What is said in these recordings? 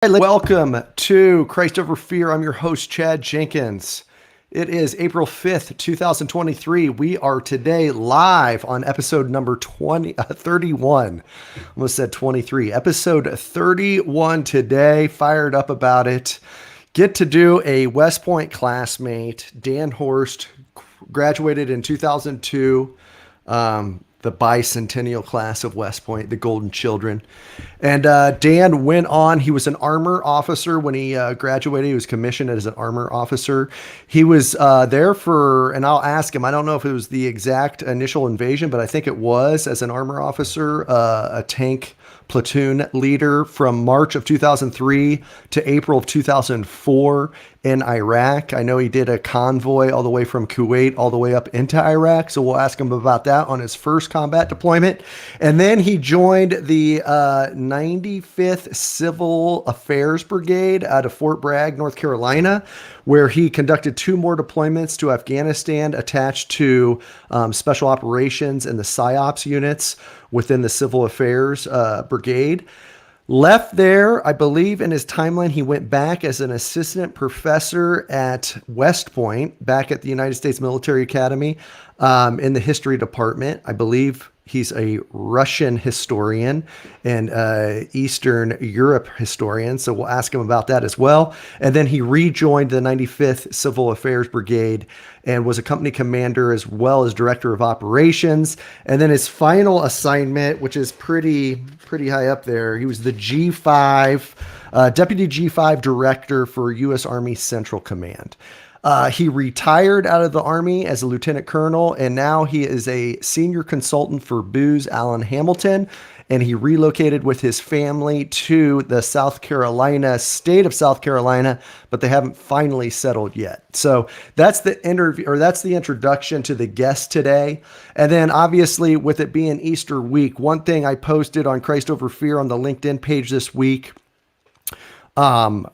Welcome to Christ Over Fear. I'm your host, Chad Jenkins. It is April 5th, 2023. We are today live on episode number 31. Almost said 23. Episode 31 today. Fired up about it. Get to do a West Point classmate, Dan Horst, graduated in 2002. The bicentennial class of West Point, the Golden Children. And Dan went on. He was an armor officer when he graduated. He was commissioned as an armor officer. He was there for, and I'll ask him, I don't know if it was the exact initial invasion, but I think it was, as an armor officer, a tank platoon leader from March of 2003 to April of 2004 in Iraq. I know he did a convoy all the way from Kuwait all the way up into Iraq. So we'll ask him about that on his first combat deployment. And then he joined the 95th Civil Affairs Brigade out of Fort Bragg, North Carolina, where he conducted 2 more deployments to Afghanistan attached to Special Operations and the PSYOPs units within the Civil Affairs Brigade. Left there, I believe in his timeline, he went back as an assistant professor at West Point, back at the United States Military Academy, in the history department. I believe he's a Russian historian and Eastern Europe historian, so we'll ask him about that as well. And then he rejoined the 95th Civil Affairs Brigade and was a company commander as well as director of operations. And then his final assignment, which is pretty high up there, he was the G5, Deputy G5 Director for U.S. Army Central Command. He retired out of the Army as a lieutenant colonel, and now he is a senior consultant for Booz Allen Hamilton, and he relocated with his family to the state of South Carolina, but they haven't finally settled yet. So that's the interview, or that's the introduction to the guest today. And then obviously with it being Easter week, one thing I posted on Christ Over Fear on the LinkedIn page this week,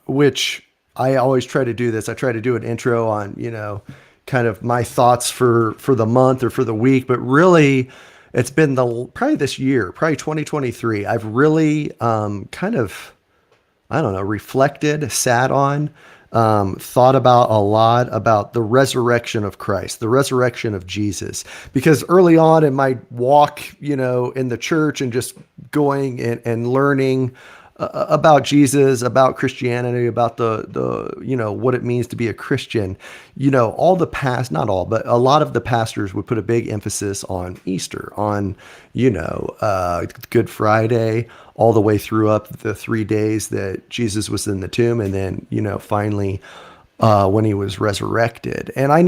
which I always try to do this. I try to do an intro on, kind of my thoughts for the month or for the week, but really it's been probably this year, probably 2023. I've really reflected, sat on, thought about a lot about the resurrection of Christ, the resurrection of Jesus, because early on in my walk, in the church and just going and learning about Jesus, about Christianity, about the what it means to be a Christian, all the past, not all, but a lot of the pastors would put a big emphasis on Easter, on, Good Friday, all the way through up the 3 days that Jesus was in the tomb. And then, finally, when he was resurrected. And I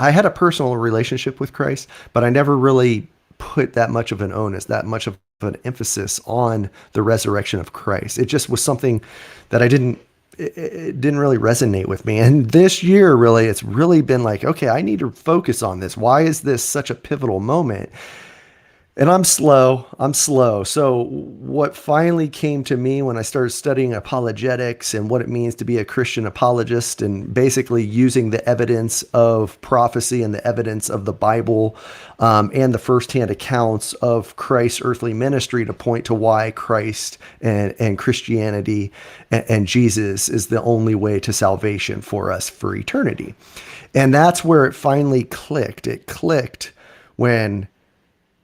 had a personal relationship with Christ, but I never really put that much of an onus, that much of an emphasis on the resurrection of Christ. It just was something that it didn't really resonate with me. And this year, really, it's really been like, okay, I need to focus on this. Why is this such a pivotal moment? And I'm slow. So what finally came to me when I started studying apologetics and what it means to be a Christian apologist, and basically using the evidence of prophecy and the evidence of the Bible, and the firsthand accounts of Christ's earthly ministry to point to why Christ and Christianity and Jesus is the only way to salvation for us for eternity. And that's where it finally clicked. It clicked when,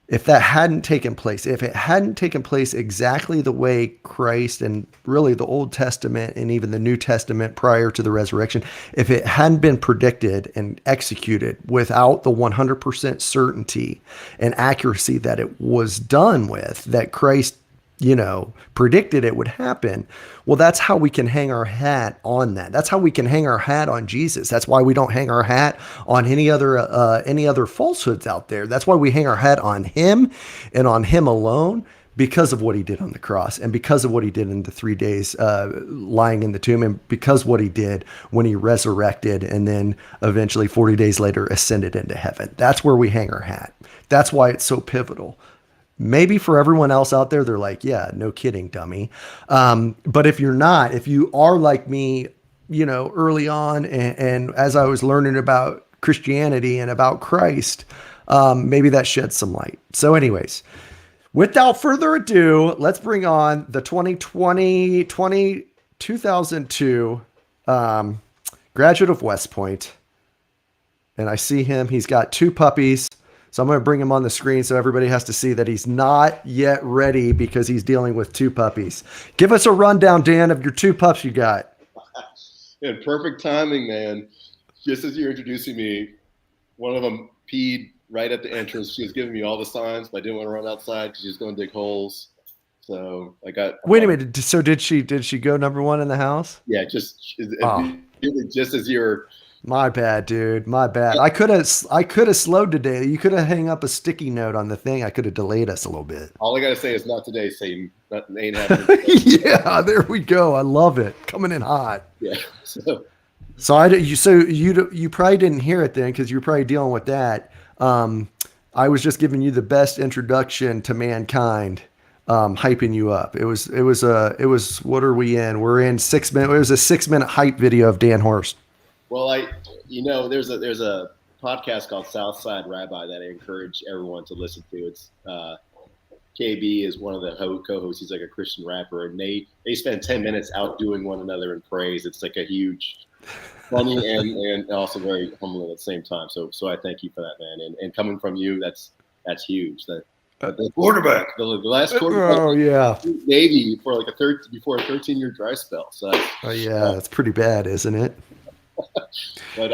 if it hadn't taken place exactly the way Christ and really the Old Testament and even the New Testament prior to the resurrection, if it hadn't been predicted and executed without the 100% certainty and accuracy that it was done with, that Christ, predicted it would happen, well, that's how we can hang our hat on that. That's how we can hang our hat on Jesus. That's why we don't hang our hat on any other falsehoods out there. That's why we hang our hat on him and on him alone, because of what he did on the cross and because of what he did in the 3 days lying in the tomb, and because what he did when he resurrected and then eventually 40 days later ascended into heaven. That's where we hang our hat. That's why it's so pivotal. Maybe for everyone else out there, they're like, yeah, no kidding, dummy. But if you are like me, early on, and as I was learning about Christianity and about Christ, maybe that sheds some light. So anyways, Without further ado, let's bring on the 2002 graduate of West Point. And I see him. He's got two puppies. So I'm going to bring him on the screen so everybody has to see that he's not yet ready because he's dealing with two puppies. Give us a rundown, Dan, of your two pups you got. Yeah, perfect timing, man. Just as you're introducing me, one of them peed right at the entrance. She was giving me all the signs, but I didn't want to run outside because she was going to dig holes. So I got. Wait a minute. So did she go number one in the house? Yeah, just as you're. My bad, dude. My bad. I could have slowed today. You could have hang up a sticky note on the thing. I could have delayed us a little bit. All I gotta say is not today, Satan. Nothing ain't happening. Yeah, there we go. I love it. Coming in hot. Yeah. So you probably didn't hear it then because you're probably dealing with that. I was just giving you the best introduction to mankind, hyping you up. It was what are we in? We're in 6 minutes. It was a 6-minute hype video of Dan Horst. Well, there's a podcast called Southside Rabbi that I encourage everyone to listen to. It's KB is one of the co-hosts. He's like a Christian rapper, and they spend 10 minutes outdoing one another in praise. It's like a huge, funny and also very humbling at the same time. So I thank you for that, man. And coming from you, that's huge. The quarterback, the last quarterback. Oh yeah, Navy for like before a 13-year dry spell. So that's pretty bad, isn't it? But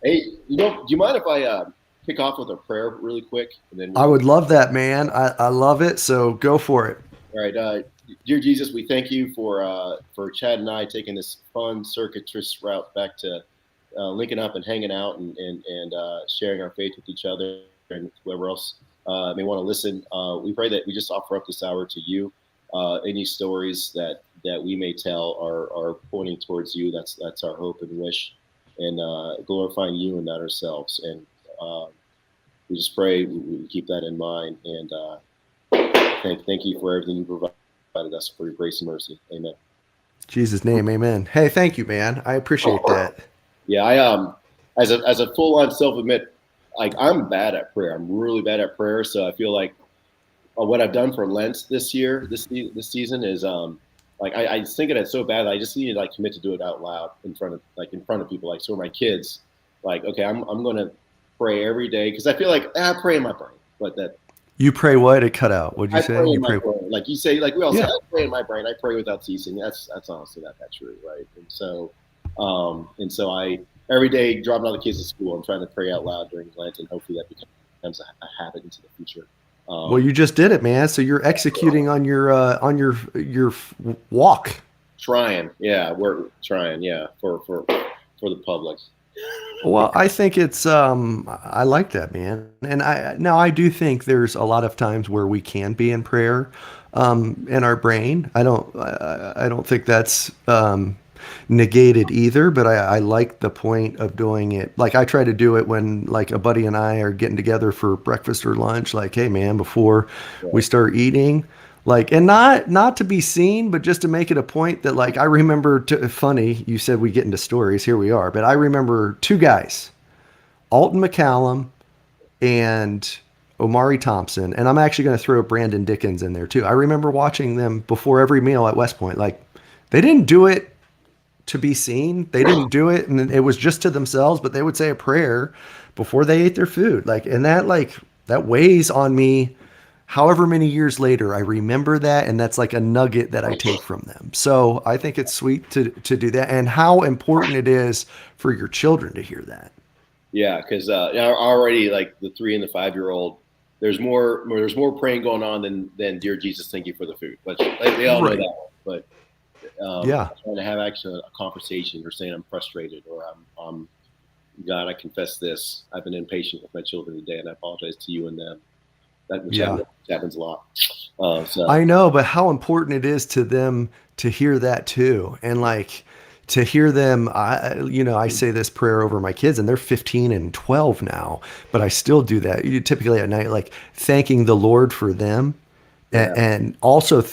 hey, do you mind if I kick off with a prayer really quick? And then I would love that, man. I love it. So go for it. All right, dear Jesus, we thank you for Chad and I taking this fun circuitous route back to linking up and hanging out and sharing our faith with each other and whoever else may want to listen. We pray that we just offer up this hour to you. Any stories that we may tell are pointing towards you. That's our hope and wish, and glorifying you and not ourselves. And we just pray we keep that in mind. And thank you for everything you provided us, for your grace and mercy. Amen. In Jesus' name, amen. Hey, thank you, man. I appreciate that. Yeah, I as a full-on self-admit, like I'm bad at prayer. I'm really bad at prayer. So I feel like what I've done for Lent this season is like I think it's so bad that I just need to like commit to do it out loud in front of people. Like, so my kids, like, okay, I'm going to pray every day because I feel like I pray in my brain, but that. You pray what? It cut out. What'd you say? You pray. Like you say, like we all say, I pray in my brain. I pray without ceasing. That's honestly not that true, right? And so I every day dropping all the kids to school, I'm trying to pray out loud during Lent, and hopefully that becomes a habit into the future. Well, you just did it, man. So you're executing on your walk. Trying, yeah, we're trying, yeah, for the public. Well, I think it's I like that, man. And I do think there's a lot of times where we can be in prayer in our brain. I don't think that's negated either, but I like the point of doing it. Like I try to do it when like a buddy and I are getting together for breakfast or lunch, like, hey man, before we start eating, like, and not to be seen, but just to make it a point that like, I remember funny, you said we get into stories, here we are, but I remember two guys, Alton McCallum and Omari Thompson. And I'm actually going to throw Brandon Dickens in there too. I remember watching them before every meal at West Point. Like they didn't do it to be seen. They didn't do it and it was just to themselves, but they would say a prayer before they ate their food. Like, and that weighs on me. However many years later, I remember that, and that's like a nugget that I take from them. So I think it's sweet to do that, and how important it is for your children to hear that. Yeah, because already like the 3 and the 5-year-old, there's more praying going on than Dear Jesus, thank you for the food. But they all know that. But trying to have actually a conversation or saying I'm frustrated or I'm God, I confess this. I've been impatient with my children today, and I apologize to you and them. That happens a lot. So. I know, but how important it is to them to hear that too. And like to hear them, I say this prayer over my kids and they're 15 and 12 now, but I still do that typically at night, like thanking the Lord for them and also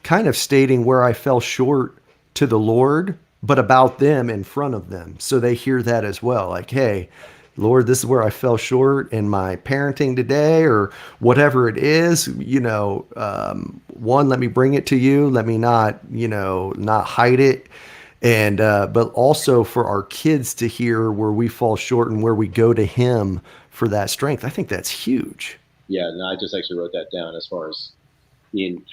kind of stating where I fell short to the Lord, but about them in front of them. So they hear that as well. Like, hey, Lord, this is where I fell short in my parenting today, or whatever it is, one, let me bring it to you. Let me not, not hide it. And, but also for our kids to hear where we fall short and where we go to him for that strength. I think that's huge. Yeah, no, I just actually wrote that down as far as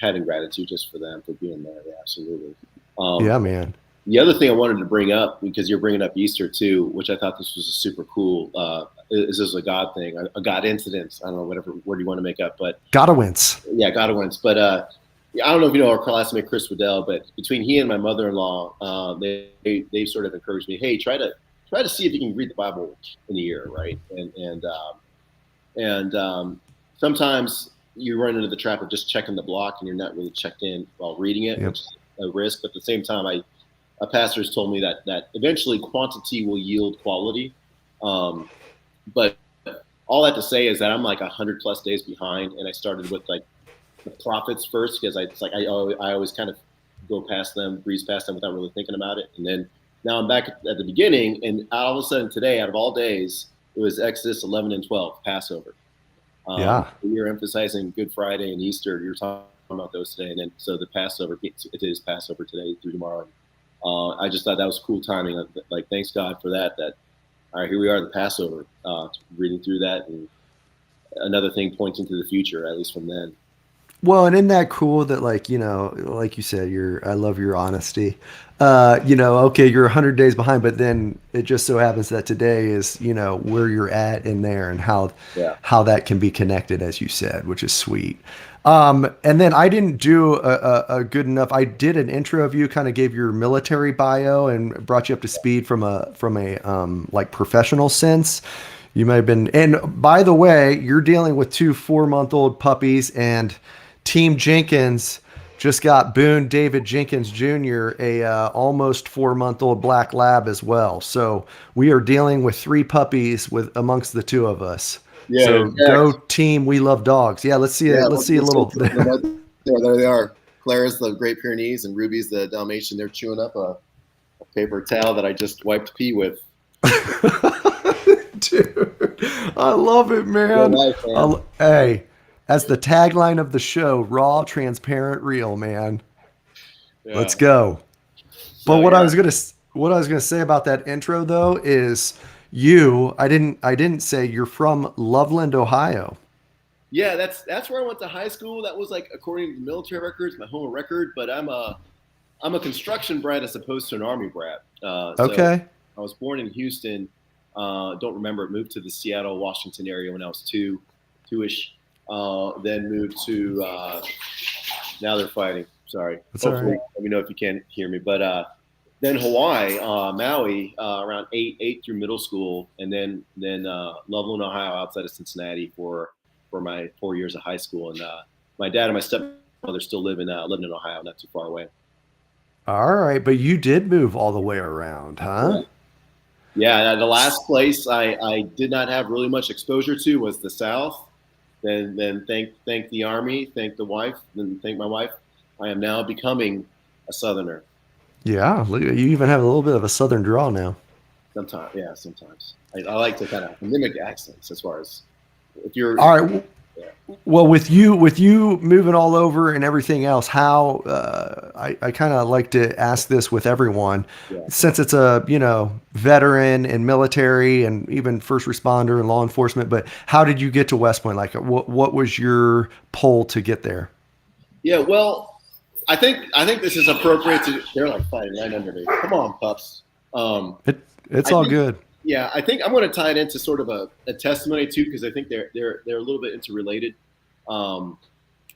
having gratitude just for them for being there. Yeah, absolutely. Yeah, man. The other thing I wanted to bring up, because you're bringing up Easter too, which I thought this was a super cool. This is a God thing, a God incident. I don't know, whatever word you want to make up, but Godowins. Yeah, Godowins. But I don't know if you know our classmate Chris Waddell, but between he and my mother-in-law, they sort of encouraged me, hey, try to see if you can read the Bible in a year, right? And sometimes you run into the trap of just checking the block and you're not really checked in while reading it, Yep. which is a risk. But at the same time, a pastor has told me that eventually quantity will yield quality. But all that to say is that I'm like 100+ days behind, and I started with like the prophets first because I always kind of go past them, breeze past them without really thinking about it, and then now I'm back at the beginning, and all of a sudden today, out of all days, it was Exodus 11 and 12, Passover. Yeah. You're emphasizing Good Friday and Easter. You're talking about those today, and then so the Passover, it is Passover today through tomorrow. I just thought that was cool timing. Like, thanks God for that. That all right, here we are, the Passover, reading through that, and another thing pointing to the future, at least from then. Well, and isn't that cool that, like, like you said, I love your honesty. Okay, you're 100 days behind, but then it just so happens that today is, where you're at in there, and Yeah. how that can be connected, as you said, which is sweet. And then I didn't do a good enough. I did an intro of you, kind of gave your military bio and brought you up to speed from a like professional sense. You might have been, and by the way, you're dealing with 2 4-month-old puppies, and Team Jenkins just got Boone David Jenkins Jr., a almost 4-month-old black lab as well. So we are dealing with 3 puppies amongst the 2 of us. Yeah, so exactly. Go team, we love dogs. Yeah, let's see a little. There they are. Clara's the Great Pyrenees and Ruby's the Dalmatian. They're chewing up a paper towel that I just wiped pee with. Dude, I love it, man. Life, man. Hey, as the tagline of the show, raw, transparent, real, man. Yeah. Let's go. So, But what yeah. I was gonna say about that intro though is I didn't say you're from Loveland, Ohio. Yeah, that's where I went to high school. That was like according to the military records, my home record. But I'm a construction brat as opposed to an Army brat. Okay. I was born in Houston. Don't remember. Moved to the Seattle, Washington area when I was two-ish. Then moved to. Now they're fighting. Sorry. That's all right. Let me know if you can't hear me. But then Hawaii, Maui, around eight through middle school, and then Loveland, Ohio, outside of Cincinnati for my 4 years of high school. And my dad and my stepmother still live in Ohio, not too far away. All right, but you did move all the way around, huh? Yeah, the last place I did not have really much exposure to was the South. Then thank the Army, thank the wife, then thank my wife. I am now becoming a Southerner. Yeah, look, you even have a little bit of a Southern drawl now. Sometimes, yeah, sometimes. I like to kind of mimic accents as far as if you're. All right. Well, with you moving all over and everything else, how I kind of like to ask this with everyone, since it's a veteran and military and even first responder and law enforcement. But how did you get to West Point? Like, what was your pull to get there? Yeah, well, I think this is appropriate to. They're like fighting right under me. Come on, pups. It's all good. Yeah, I think I'm going to tie it into sort of a testimony too, because I think they're a little bit interrelated, and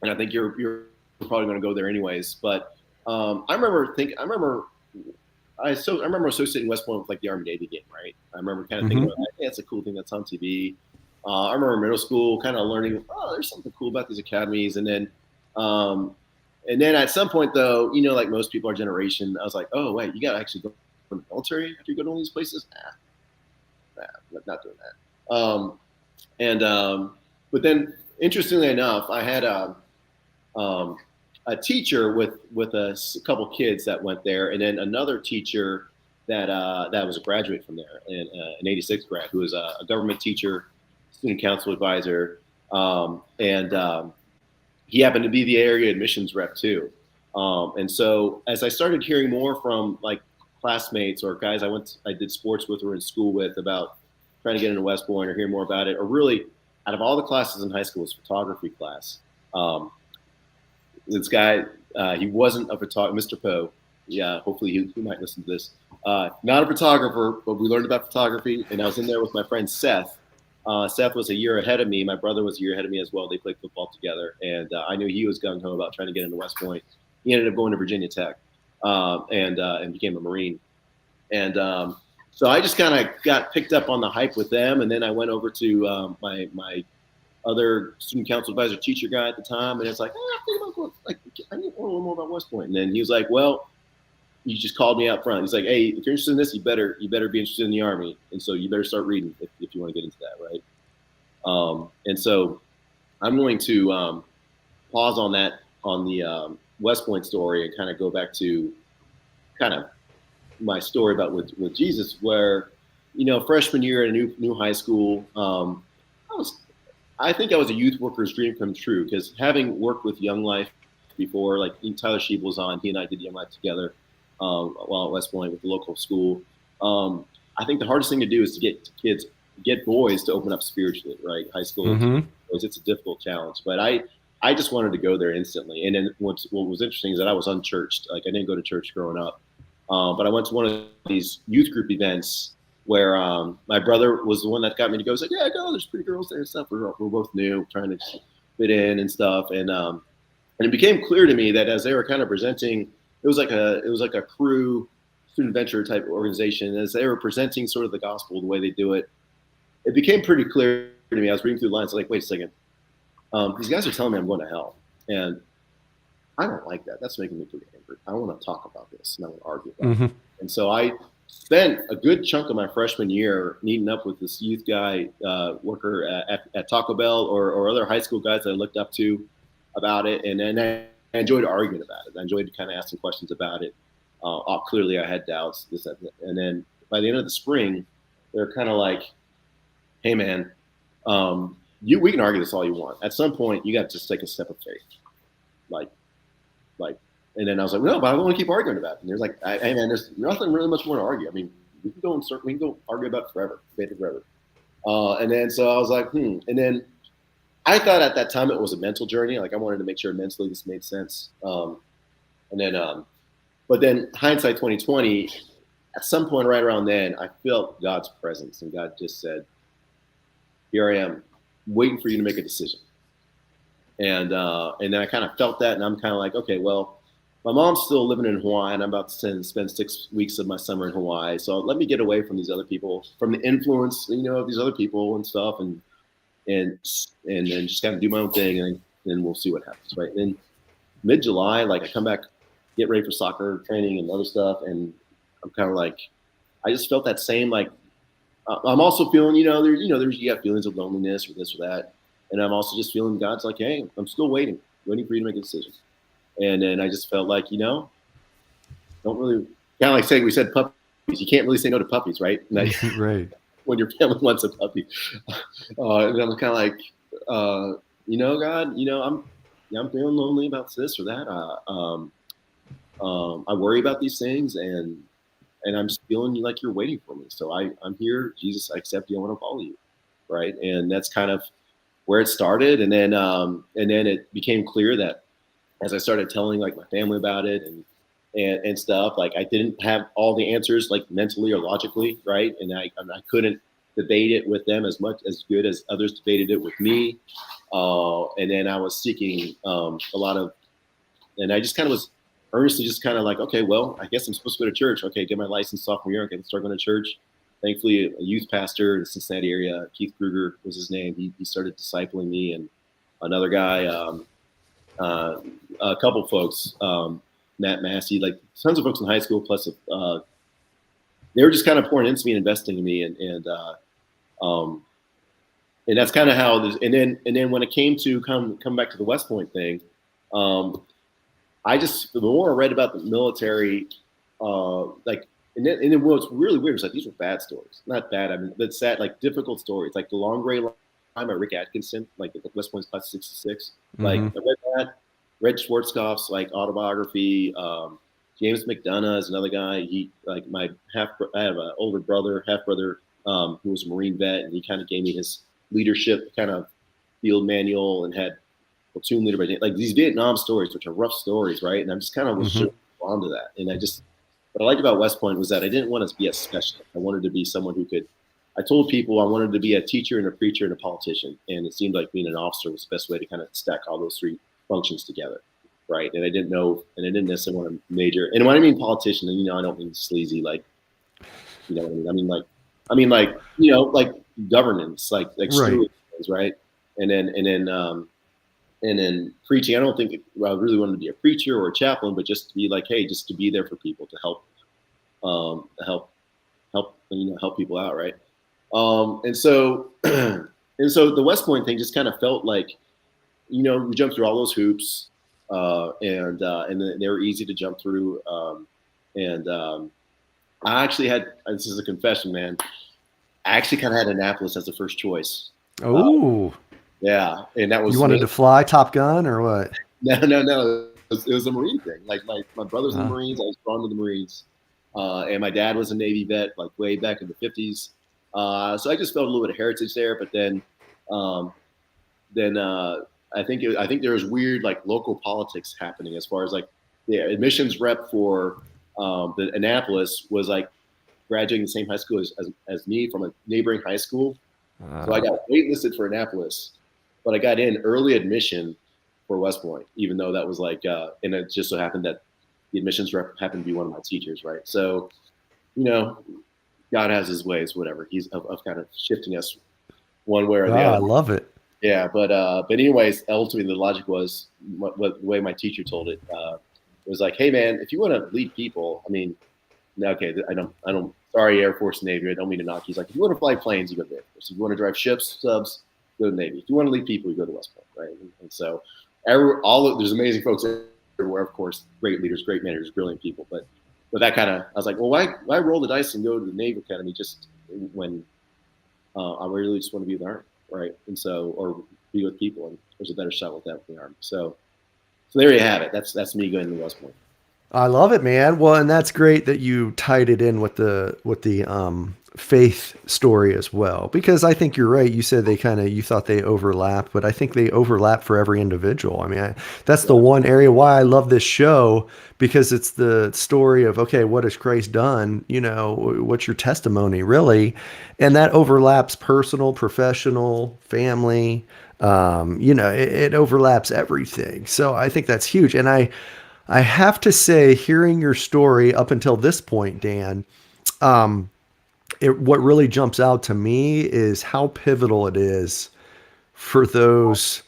I think you're probably going to go there anyways. But I remember associating West Point with like the Army Navy game, right? I remember kind of thinking, hey, that's a cool thing that's on TV. I remember middle school kind of learning, there's something cool about these academies, and then at some point though, like most people our generation, I was like, oh wait, you got to actually go to the military after you go to all these places. Not doing that. But then, interestingly enough, I had a teacher with a couple kids that went there, and then another teacher that was a graduate from there, and an '86 grad who was a government teacher, student council advisor, and he happened to be the area admissions rep too. And so as I started hearing more from like classmates or guys I did sports with or in school with about trying to get into West Point or hear more about it, or really out of all the classes in high school was photography class. This guy, he wasn't a photographer, Mr. Poe. Yeah, hopefully he might listen to this. Not a photographer, but we learned about photography, and I was in there with my friend Seth. Seth was a year ahead of me. My brother was a year ahead of me as well. They played football together, and I knew he was gung-ho about trying to get into West Point. He ended up going to Virginia Tech and became a Marine. And so I just kind of got picked up on the hype with them, and then I went over to my other student council advisor teacher guy at the time, and it's like, I need to learn more about West Point. And then he was like, well, he just called me out front. He's like, hey, if you're interested in this, you better be interested in the Army, and so you better start reading if you want to get into that, right? And so I'm going to pause on that on the West Point story and kind of go back to kind of my story about with Jesus, where freshman year in a new high school, I think I was a youth worker's dream come true, because having worked with Young Life before, like Tyler Sheeble was on, he and I did Young Life together while at West Point with the local school. I think the hardest thing to do is to get boys to open up spiritually, right? High school, Mm-hmm. it's a difficult challenge, but I just wanted to go there instantly. And then what was interesting is that I was unchurched. Like I didn't go to church growing up, but I went to one of these youth group events where my brother was the one that got me to go. He's like, yeah, go. There's pretty girls there and stuff. We're both new, trying to fit in and stuff. And it became clear to me that as they were kind of presenting, it was like a crew student venture type organization. As they were presenting sort of the gospel, the way they do it, it became pretty clear to me. I was reading through the lines, like, wait a second. These guys are telling me I'm going to hell, and I don't like that. That's making me pretty angry. I want to talk about this, and I want to argue about it. And so I spent a good chunk of my freshman year meeting up with this youth guy worker at Taco Bell or other high school guys that I looked up to about it, and then I enjoyed arguing about it. I enjoyed kind of asking questions about it. Clearly, I had doubts, this, that, and then by the end of the spring, they're kind of like, "Hey, man, we can argue this all you want. At some point, you got to just take a step of faith, like." And then I was like, "No, but I want to keep arguing about it." And there's like, "Hey, man, there's nothing really much more to argue. I mean, we can go argue about it forever, debate it forever." And then so I was like, And then I thought at that time it was a mental journey. Like I wanted to make sure mentally this made sense. But then hindsight 2020, at some point right around then, I felt God's presence, and God just said, "Here I am, waiting for you to make a decision." And then I kind of felt that, and I'm kind of like, okay, well, my mom's still living in Hawaii, and I'm about to spend 6 weeks of my summer in Hawaii. So let me get away from these other people, from the influence, of these other people and stuff, and then just kind of do my own thing, and then we'll see what happens, right? And mid-July, like I come back, get ready for soccer training and other stuff, and I'm kind of like, I just felt that same like. I'm also feeling, you have feelings of loneliness or this or that, and I'm also just feeling God's like, hey, I'm still waiting for you to make a decision. And then I just felt like, don't really, kind of like saying we said puppies. You can't really say no to puppies, right? Right. When your family wants a puppy. And I'm kind of like, God, I'm feeling lonely about this or that. I worry about these things, and I'm just feeling like you're waiting for me. So I'm here, Jesus. I accept you. I want to follow you, right? And that's kind of where it started. And then it became clear that as I started telling like my family about it and stuff, like I didn't have all the answers like mentally or logically, right? And I couldn't debate it with them as good as others debated it with me. And then I was seeking a lot of, and I just kind of was earnestly just kind of like, okay, well, I guess I'm supposed to go to church. Okay, get my license sophomore year. Okay, start going to church. Thankfully, a youth pastor in the Cincinnati area, Keith Kruger was his name. He started discipling me, and another guy, a couple folks, Matt Massey, like tons of folks in high school. Plus, they were just kind of pouring into me and investing in me, and that's kind of how. And then when it came to come back to the West Point thing. The more I read about the military, like and then what's really weird is like these were bad stories, not bad. I mean, but sad, like difficult stories, like the Long Gray Line by Rick Atkinson, like the West Point's Class 66. Like Hmm. I read that. Read Schwarzkopf's like autobiography. James McDonough is another guy. He like I have an older brother, half brother, who was a Marine vet, and he kind of gave me his leadership kind of field manual and had platoon leader. Like these Vietnam stories, which are rough stories, right? And I'm just kind of was Hmm. sure drawn to that. And what I liked about West Point was that I didn't want to be a specialist. I wanted to be someone who could. I told people I wanted to be a teacher and a preacher and a politician, and it seemed like being an officer was the best way to kind of stack all those three functions together, right? And I didn't know, and I didn't necessarily want to major. And when I mean politician, I don't mean sleazy, like, you know what I mean? I mean like, like governance, like Right. steward things, right? And then preaching. I don't think I really wanted to be a preacher or a chaplain, but just to be like, hey, just to be there for people, to help people out, right? And so and so the West Point thing just kind of felt like, we jumped through all those hoops, and they were easy to jump through. And I actually had, this is a confession, man. I actually kind of had Annapolis as the first choice. Uh, Oh, yeah, and that you was wanted to fly Top Gun or what? no. It was a Marine thing. Like my brothers in the Uh, Marines, I was drawn to the Marines, and my dad was a Navy vet, like way back in the '50s. So I just felt a little bit of heritage there. But um, then I think there was weird like local politics happening as far as like the admissions rep for the Annapolis was like graduating the same high school as me from a neighboring high school. So I uh, got waitlisted for Annapolis, but I got in early admission for West Point, even though that was like, and it just so happened that the admissions rep happened to be one of my teachers, right? So, you know, God has his ways, whatever. He's of kind of shifting us one way or the I other. love it. Yeah, but anyways, ultimately the logic was the way my teacher told it, was like, hey man, if you want to lead people, I mean, okay, I don't. Sorry, Air Force and Navy. I don't mean to knock. He's like, if you want to fly planes, you go to the Air Force. If you want to drive ships, subs, go to the Navy. If you want to lead people, you go to West Point, right? And so, there's amazing folks everywhere, of course, great leaders, great managers, brilliant people. But that kind of, I was like, well, why roll the dice and go to the Naval Academy just when I really just want to be with the Army, right? And so, or be with people, and there's a better shot with that with the Army. So there you have it. That's me going to West Point. I love it, man. Well, and that's great that you tied it in with the faith story as well, because I think you're right. You said you thought they overlap, but I think they overlap for every individual. I mean, that's the Yeah, one area why I love this show, because it's the story of, okay, what has Christ done? What's your testimony really? And that overlaps personal, professional, family. It overlaps everything. So I think that's huge. And I have to say, hearing your story up until this point, Dan, what really jumps out to me is how pivotal it is for those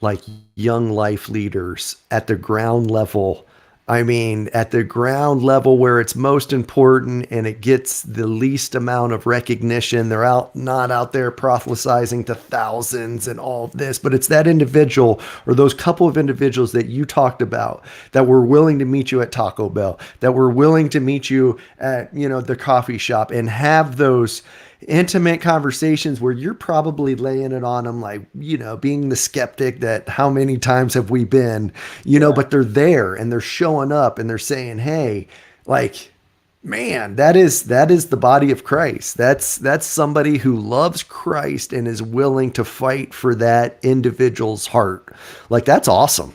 like young life leaders at the ground level. I mean, at the ground level where it's most important and it gets the least amount of recognition. They're not out there proselytizing to thousands and all of this, but it's that individual or those couple of individuals that you talked about that were willing to meet you at Taco Bell, that were willing to meet you at, the coffee shop and have those intimate conversations where you're probably laying it on them, like, being the skeptic that how many times have we been, yeah, but they're there and they're showing up and they're saying, hey, like, man, that is the body of Christ. That's somebody who loves Christ and is willing to fight for that individual's heart. Like, that's awesome.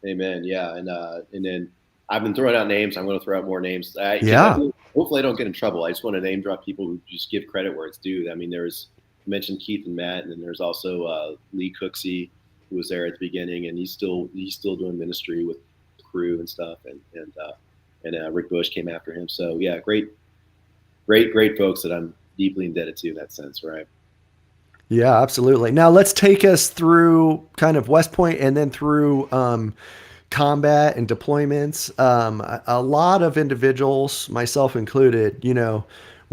amen. Yeah, and then I've been throwing out names. I'm going to throw out more names because Yeah. hopefully I don't get in trouble. I just want to name drop people who just give credit where it's due. I mean, I mentioned Keith and Matt, and then there's also Lee Cooksey, who was there at the beginning, and he's still doing ministry with the crew and stuff, and Rick Bush came after him. So yeah, great folks that I'm deeply indebted to in that sense, right? Yeah, absolutely. Now let's take us through kind of West Point and then through combat and deployments. A lot of individuals, myself included,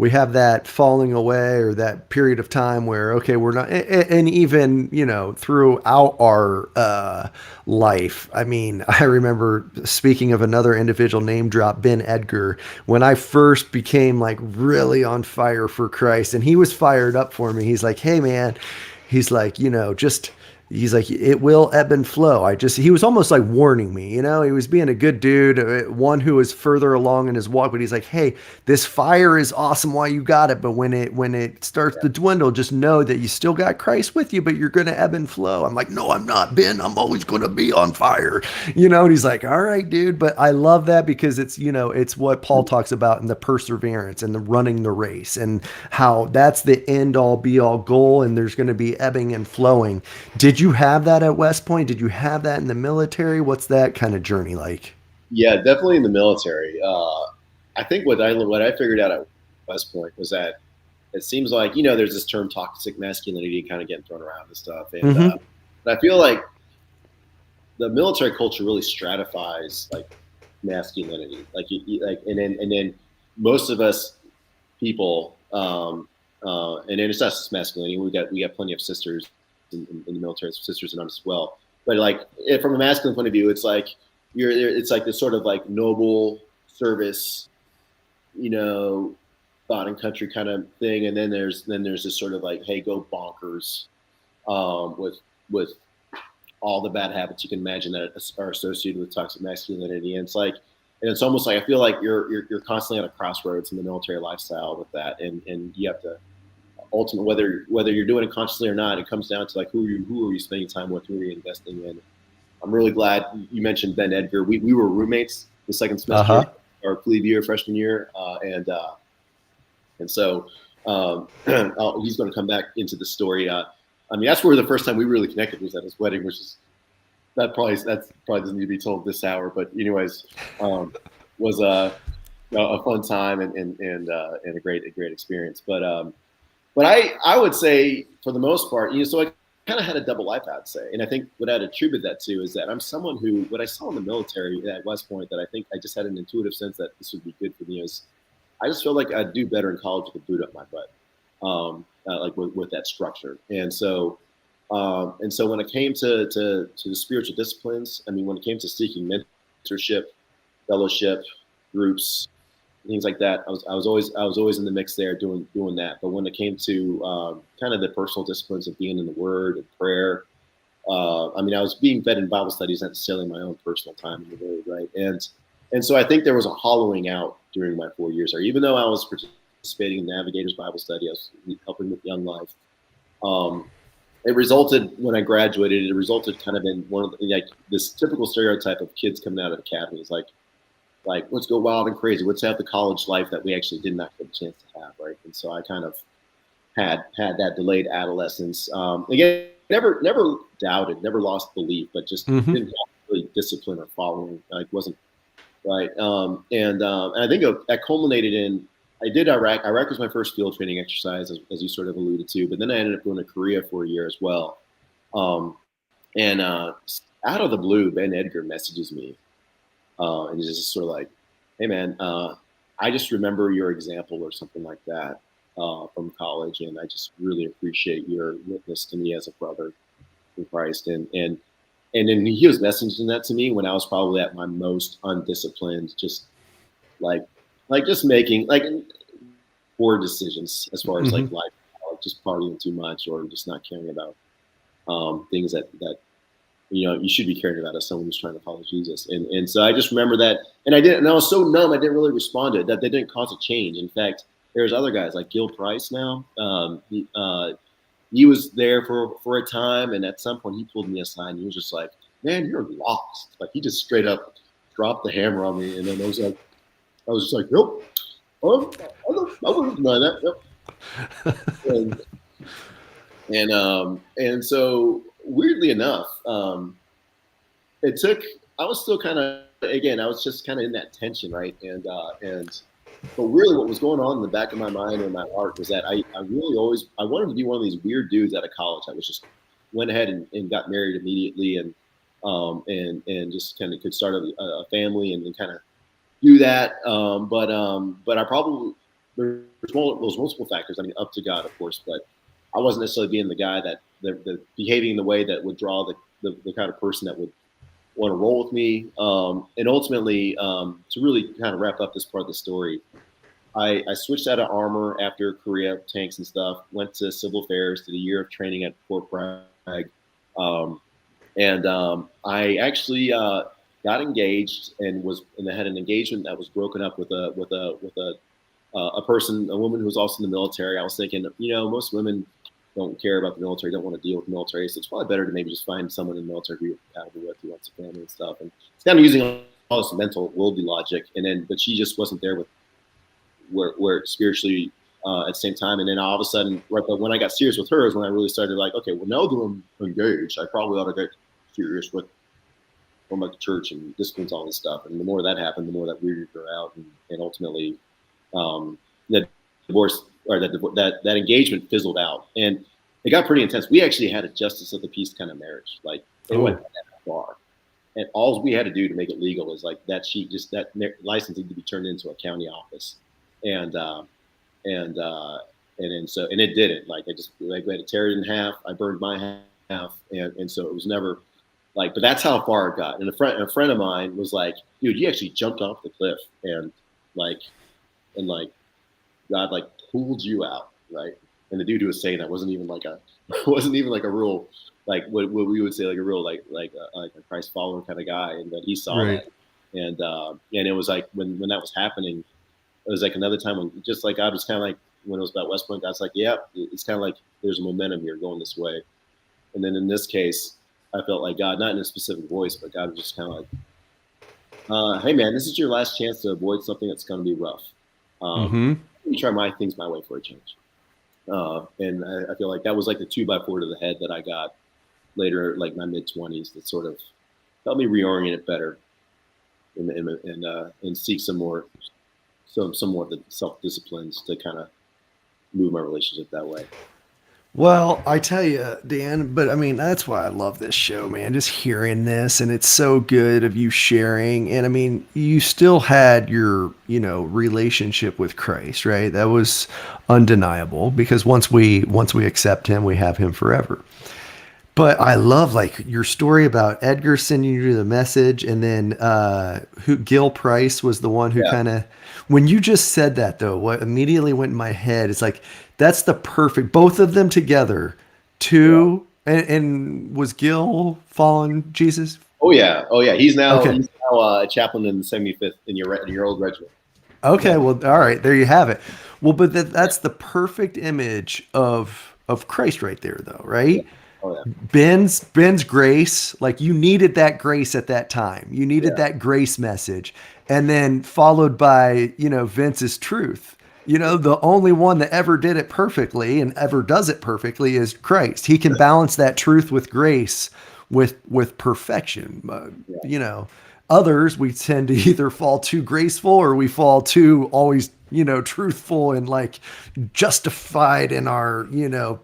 we have that falling away or that period of time where, okay, we're not, and even, throughout our life. I mean, I remember, speaking of another individual, name drop, Ben Edgar, when I first became like really on fire for Christ, and he was fired up for me. He's like, hey man, he's like, he's like, it will ebb and flow. He was almost like warning me, he was being a good dude, one who was further along in his walk, but he's like, hey, this fire is awesome while you got it. But when it starts to dwindle, just know that you still got Christ with you, but you're going to ebb and flow. I'm like, no, I'm not, Ben. I'm always going to be on fire, and he's like, all right, dude. But I love that because it's what Paul talks about in the perseverance and the running the race, and how that's the end all be all goal. And there's going to be ebbing and flowing. Did you have that at West Point? Did you have that in the military? What's that kind of journey like? Yeah, definitely in the military. I think what I figured out at West Point was that it seems like, there's this term toxic masculinity kind of getting thrown around and stuff. And but I feel like the military culture really stratifies like masculinity. And then most of us people, and then it's not just masculinity. We got plenty of sisters in the military, sisters and us as well. But like from a masculine point of view, it's like it's like this sort of like noble service, thought and country kind of thing. And then there's this sort of like, hey, go bonkers, with all the bad habits you can imagine that are associated with toxic masculinity. And it's almost like I feel like you're constantly at a crossroads in the military lifestyle with that, and you have to ultimately, whether you're doing it consciously or not, it comes down to like who are you spending time with, who are you investing in. I'm really glad you mentioned Ben Edgar. We were roommates the second semester, our plebe year, freshman year, and so he's going to come back into the story. I mean, that's where the first time we really connected was at his wedding, which is that probably doesn't need to be told this hour. But anyways, was a fun time and a great experience. But I would say for the most part, so I kind of had a double life, I'd say. And I think what I'd attribute that to is that I'm someone who, what I saw in the military at West Point, that I think I just had an intuitive sense that this would be good for me, is I just feel like I'd do better in college with a boot up my butt, like with that structure. And so when it came to the spiritual disciplines, I mean, when it came to seeking mentorship, fellowship, groups, things like that, I was always in the mix there doing that. But when it came to kind of the personal disciplines of being in the Word and prayer, I mean, I was being fed in Bible studies, not necessarily my own personal time in the Word, right? And so I think there was a hollowing out during my 4 years there. Even though I was participating in Navigator's Bible study, I was helping with Young Life. It resulted, when I graduated, kind of in one of like this typical stereotype of kids coming out of academies, like let's go wild and crazy. Let's have the college life that we actually did not get a chance to have, right? And so I kind of had that delayed adolescence. Again, never doubted, never lost belief, but just didn't have really discipline or following. Like wasn't right. And I think that culminated in I did Iraq. Iraq was my first field training exercise, as you sort of alluded to. But then I ended up going to Korea for a year as well. And out of the blue, Ben Edgar messages me. And it's just sort of like, hey, man, I just remember your example or something like that from college. And I just really appreciate your witness to me as a brother in Christ. And then he was messaging that to me when I was probably at my most undisciplined, just just making like poor decisions as far as like life, just partying too much or just not caring about things that you should be caring about as someone who's trying to follow Jesus. And so I just remember that, and I was so numb, I didn't really respond to it, that they didn't cause a change. In fact, there's other guys like Gil Price now. He was there for a time, and at some point he pulled me aside and he was just like, man, you're lost. Like he just straight up dropped the hammer on me. And then I was just like, nope. I wouldn't deny that. Yep. And so weirdly enough, I was still kind of, again, I was just kind of in that tension, right? But really what was going on in the back of my mind and my heart was that I wanted to be one of these weird dudes out of college that was just went ahead and got married immediately and just kind of could start a family and kind of do that. But there's multiple factors. I mean, up to God, of course, but I wasn't necessarily being the guy that the behaving in the way that would draw the kind of person that would want to roll with me. And ultimately, to really kind of wrap up this part of the story, I switched out of armor after Korea, tanks and stuff, went to civil affairs, did a year of training at Fort Bragg. I actually got engaged and had an engagement that was broken up with a woman who was also in the military. I was thinking, most women don't care about the military, don't want to deal with the military, so it's probably better to maybe just find someone in the military who you're compatible with, who wants a family and stuff. And it's kind of using all this mental worldly logic, but she just wasn't there with where spiritually at the same time. And then all of a sudden, right, but when I got serious with her is when I really started like, okay, well, now that I'm engaged, I probably ought to get serious with the church and disciplines, all this stuff. And the more that happened, the more that weirded her out, and ultimately that divorce or that engagement fizzled out, and it got pretty intense. We actually had a justice of the peace kind of marriage, like it went that far, and all we had to do to make it legal is like that license needed to be turned into a county office, and it didn't. Like we had to tear it in half. I burned my half, and so it was never like. But that's how far it got. And a friend of mine was like, "Dude, you actually jumped off the cliff, and God like pulled you out, right?" And the dude who was saying that wasn't even like a real, like what we would say like a real like a Christ follower kind of guy, and that he saw that, and it was like when that was happening, it was like another time when just like God was kind of like when it was about West Point, God's like, yeah, it's kind of like there's a momentum here going this way, and then in this case, I felt like God, not in a specific voice, but God was just kind of like, hey man, this is your last chance to avoid something that's going to be rough. Let me try my way for a change. And I feel like that was like the 2x4 to the head that I got later, like my mid-20s, that sort of helped me reorient it better and seek some more of the self-disciplines to kind of move my relationship that way. Well, I tell you, Dan, but I mean, that's why I love this show, man. Just hearing this, and it's so good of you sharing. And I mean, you still had your, relationship with Christ, right? That was undeniable because once we accept him, we have him forever. But I love like your story about Edgar sending you the message, and then Gil Price was the one who kind of, when you just said that though, what immediately went in my head is like, that's the perfect, both of them together, and was Gil following Jesus? Oh yeah. He's now a chaplain in the 75th in your old regiment. Okay, well, all right, there you have it. Well, but that's the perfect image of Christ right there, though, right? Oh, yeah. Ben's grace, like you needed that grace at that time. You needed that grace message, and then followed by Vince's truth. The only one that ever did it perfectly and ever does it perfectly is Christ. He can balance that truth with grace, with perfection. Others, we tend to either fall too graceful or we fall too always, truthful and like justified in our,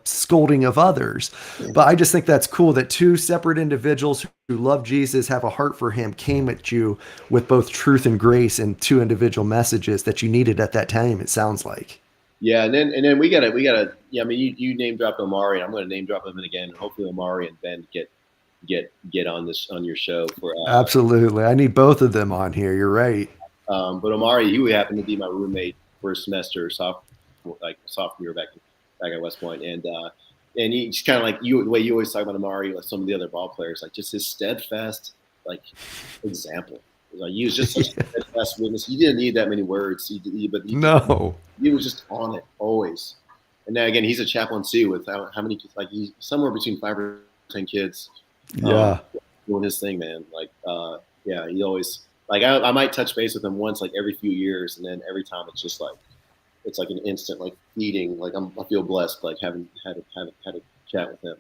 scolding of others. But I just think that's cool that two separate individuals who love Jesus, have a heart for him, came at you with both truth and grace and two individual messages that you needed at that time, it sounds like. Yeah, and then we gotta. Yeah, I mean, you name dropped Omari, and I'm going to name drop him again. Hopefully, Omari and Ben get on your show for. Absolutely, I need both of them on here. You're right. But Omari, he happened to be my roommate first semester, sophomore year back at West Point, and he's kind of like you. The way you always talk about Omari, like some of the other ball players, like just his steadfast example. Like he was just such a steadfast witness. He didn't need that many words. He was just on it always. And then again, he's a chaplain too. With how many kids? Like he's somewhere between 5 or 10 kids. Doing his thing, man. He always I might touch base with him once every few years, and then every time it's just it's like an instant feeding. I feel blessed having had a chat with him.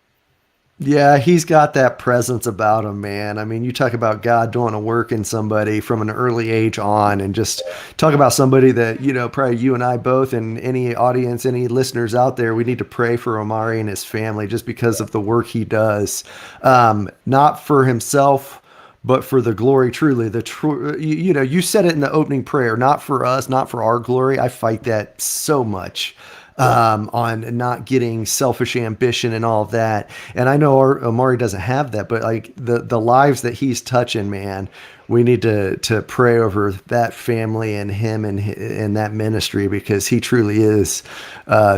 Yeah, he's got that presence about him, man. I mean, you talk about God doing a work in somebody from an early age on, and just talk about somebody that, probably you and I both, and any audience, any listeners out there, we need to pray for Omari and his family just because of the work he does. Not for himself, but for the glory, truly, the true, you know, you said it in the opening prayer, not for us, not for our glory. I fight that so much, Yeah. on not getting selfish ambition and all of that. And I know Amari doesn't have that, but like the lives that he's touching, man, we need to pray over that family and him and that ministry, because he truly is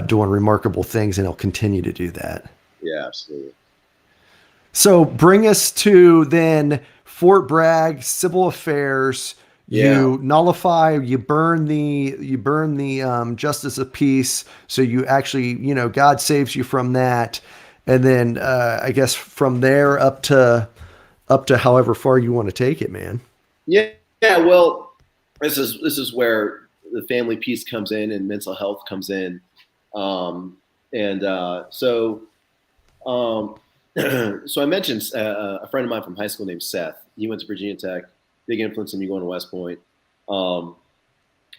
doing remarkable things, and he'll continue to do that. Yeah, absolutely. So bring us to then Fort Bragg, Civil Affairs. Yeah. You nullify, you burn the justice of peace. So you actually, you know, God saves you from that, and then I guess from there up to however far you want to take it, man. Yeah. Yeah. Well, this is where the family piece comes in and mental health comes in. And so um, so I mentioned a friend of mine from high school named Seth. He went to Virginia Tech, big influence on me going to West Point. I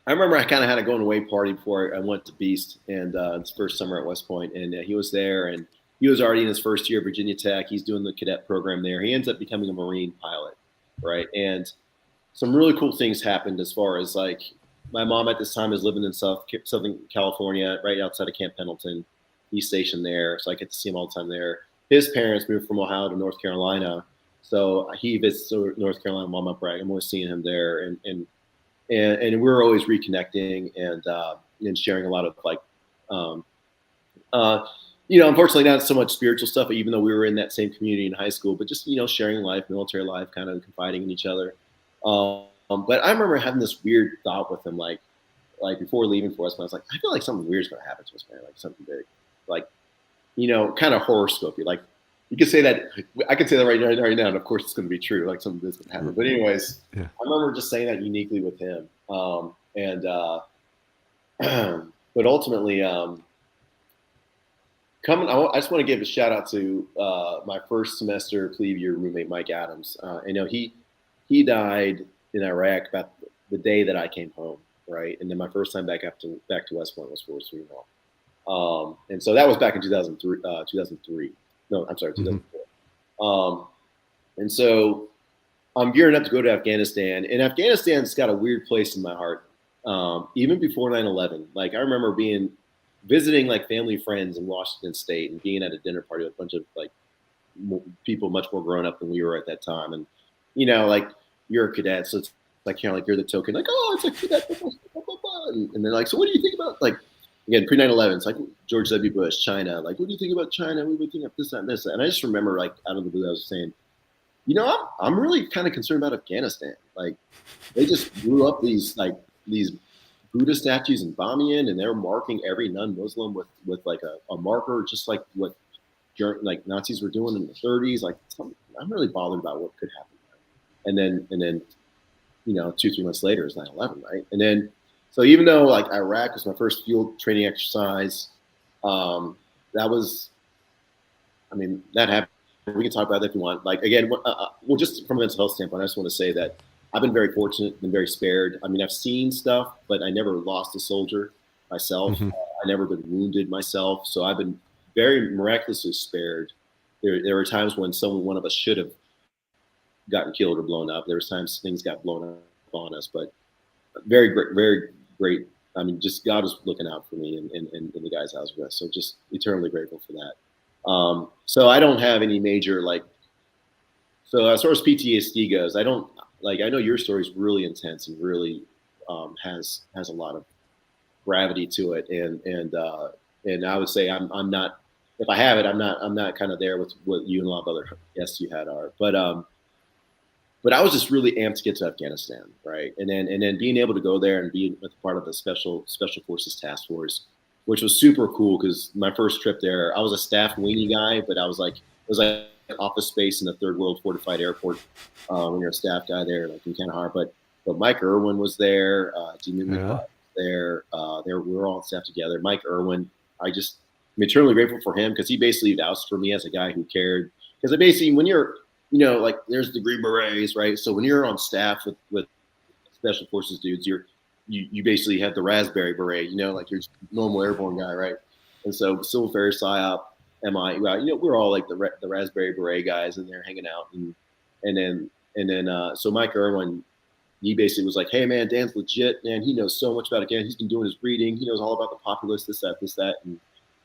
remember I kind of had a going away party before I went to Beast, and his first summer at West Point, and he was there, and he was already in his first year at Virginia Tech. He's doing the cadet program there. He ends up becoming a Marine pilot, right? And some really cool things happened as far as like my mom at this time is living in Southern California, right outside of Camp Pendleton. He's stationed there, so I get to see him all the time there. His parents moved from Ohio to North Carolina, so he visits North Carolina while I'm up Bragg. I'm always seeing him there, and we're always reconnecting and sharing a lot of like, unfortunately not so much spiritual stuff, even though we were in that same community in high school, but just sharing life, military life, kind of confiding in each other. But I remember having this weird thought with him, like before leaving for us, I was like, I feel like something weird's going to happen to us, man, like something big, like, kind of horoscopy. Like you could say that, I could say that right now, and of course it's going to be true, like something big's going to happen. But anyways, yeah. I remember just saying that uniquely with him. But ultimately, I just want to give a shout out to my first semester plebe year roommate, Mike Adams. He died in Iraq about the day that I came home, right? And then my first time back to West Point was for 3 months. And so that was back in 2003. No, I'm sorry, 2004. And so I'm gearing up to go to Afghanistan, and Afghanistan's got a weird place in my heart. Even before 9/11, like I remember visiting like family friends in Washington State and being at a dinner party with a bunch of like people much more grown up than we were at that time. And, like you're a cadet, so it's like, like you're the token, like, oh, it's a cadet. And they're like, so what do you think about, like, again, pre 9/11, it's like George W. Bush, China. Like, what do you think about China? What do you think of this, that, and this? And I just remember, like, out of the blue, I was saying, I'm really kind of concerned about Afghanistan. Like, they just blew up these Buddha statues in Bamiyan, and they were marking every non-Muslim with like a marker, just like what Nazis were doing in the 30s. Like, I'm really bothered about what could happen. And then 2-3 months later is 9/11, right? And then, so even though like Iraq was my first field training exercise, that happened. We can talk about that if you want. Like, again, just from a mental health standpoint, I just want to say that I've been very fortunate, been very spared. I mean, I've seen stuff, but I never lost a soldier myself. Mm-hmm. I never been wounded myself. So I've been very miraculously spared. There were times when one of us should have gotten killed or blown up. There was times things got blown up on us, but very great. I mean, just God was looking out for me and the guys I was with. So just eternally grateful for that. So I don't have any major, so as far as PTSD goes, I don't, I know your story is really intense and really has a lot of gravity to it. And I would say I'm not, if I have it, I'm not kind of there with what you and a lot of other guests you had are, but I was just really amped to get to Afghanistan, right? And then being able to go there and be with part of the Special Forces Task Force, which was super cool, because my first trip there, I was a staff weenie guy, but it was like office space in a third world fortified airport when you're a staff guy there, like in Kandahar. But Mike Irwin was there, was there. We were all on staff together. Mike Irwin, I'm eternally grateful for him, because he basically vouched for me as a guy who cared. Because basically, when you're there's the Green Berets, right? So when you're on staff with Special Forces dudes, you basically have the Raspberry Beret, like you're normal airborne guy, right? And so Civil Affairs, PSYOP, MI, we're all like the Raspberry Beret guys in there hanging out, and then And then so Mike Irwin, he basically was like, hey man, Dan's legit, man. He knows so much about Afghanistan. He's been doing his reading. He knows all about the populace, this, that. And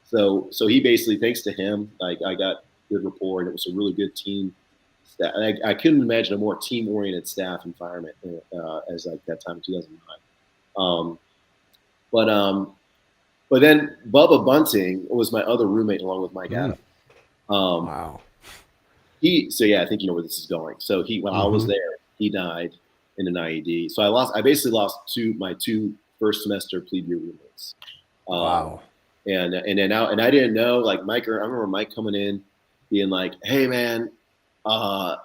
so he basically, thanks to him, like I got good rapport, and it was a really good team. I couldn't imagine a more team-oriented staff environment as like that time in 2009. But then Bubba Bunting was my other roommate along with Mike Adams. Wow. I think you know where this is going. So when I was there, he died in an IED. So I basically lost my two first semester plebe year roommates. Wow. And I didn't know, like Mike, I remember Mike coming in being like, hey man, a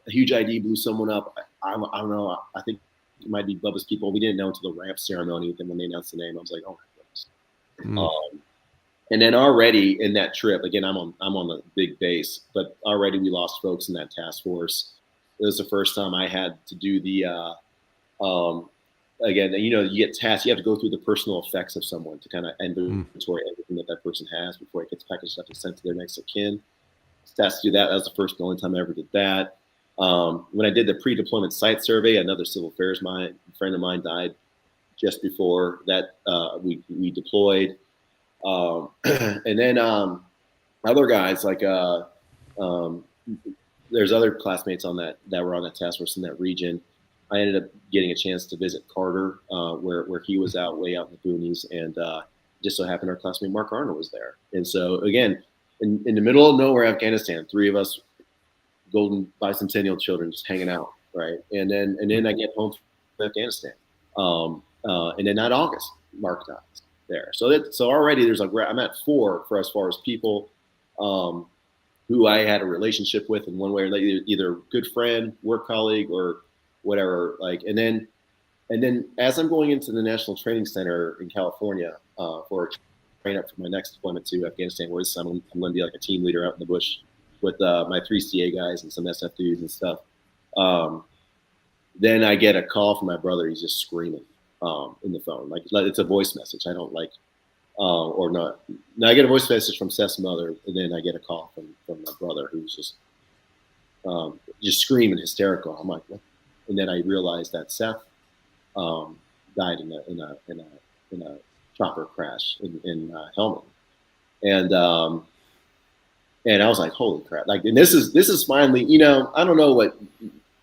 huge ID blew someone up. I don't know. I think it might be Bubba's people. We didn't know until the ramp ceremony. Then when they announced the name, I was like, oh my goodness. And then already in that trip, again, I'm on the big base, but already we lost folks in that task force. It was the first time I had to do the, again, you know, you get tasked, you have to go through the personal effects of someone to kind of inventory everything that person has before it gets packaged up and sent to their next of kin. Tasked to do that. That was the first and only time I ever did that. When I did the pre-deployment site survey, another civil affairs friend of mine died just before that we deployed. And then other guys like there's other classmates on that were on that task force in that region. I ended up getting a chance to visit Carter, where he was way out in the boonies, and just so happened our classmate Mark Arnold was there. And so again, in the middle of nowhere, Afghanistan, three of us golden bicentennial children just hanging out, right? And then I get home from Afghanistan, and then that August, Mark dies there. So already there's like, I'm at 4 for as far as people who I had a relationship with in one way or another, either good friend, work colleague, or whatever. Like, and then as I'm going into the National Training Center in California for train up for my next deployment to Afghanistan, where I'm going to be like a team leader out in the bush with my 3 CA guys and some SF dudes and stuff. Then I get a call from my brother. He's just screaming in the phone. Like it's a voice message. I don't like, or not. Now I get a voice message from Seth's mother, and then I get a call from my brother who's just screaming hysterical. I'm like, what? And then I realized that Seth died in a chopper crash in Helmand, and I was like, holy crap! Like, and this is finally, you know, I don't know what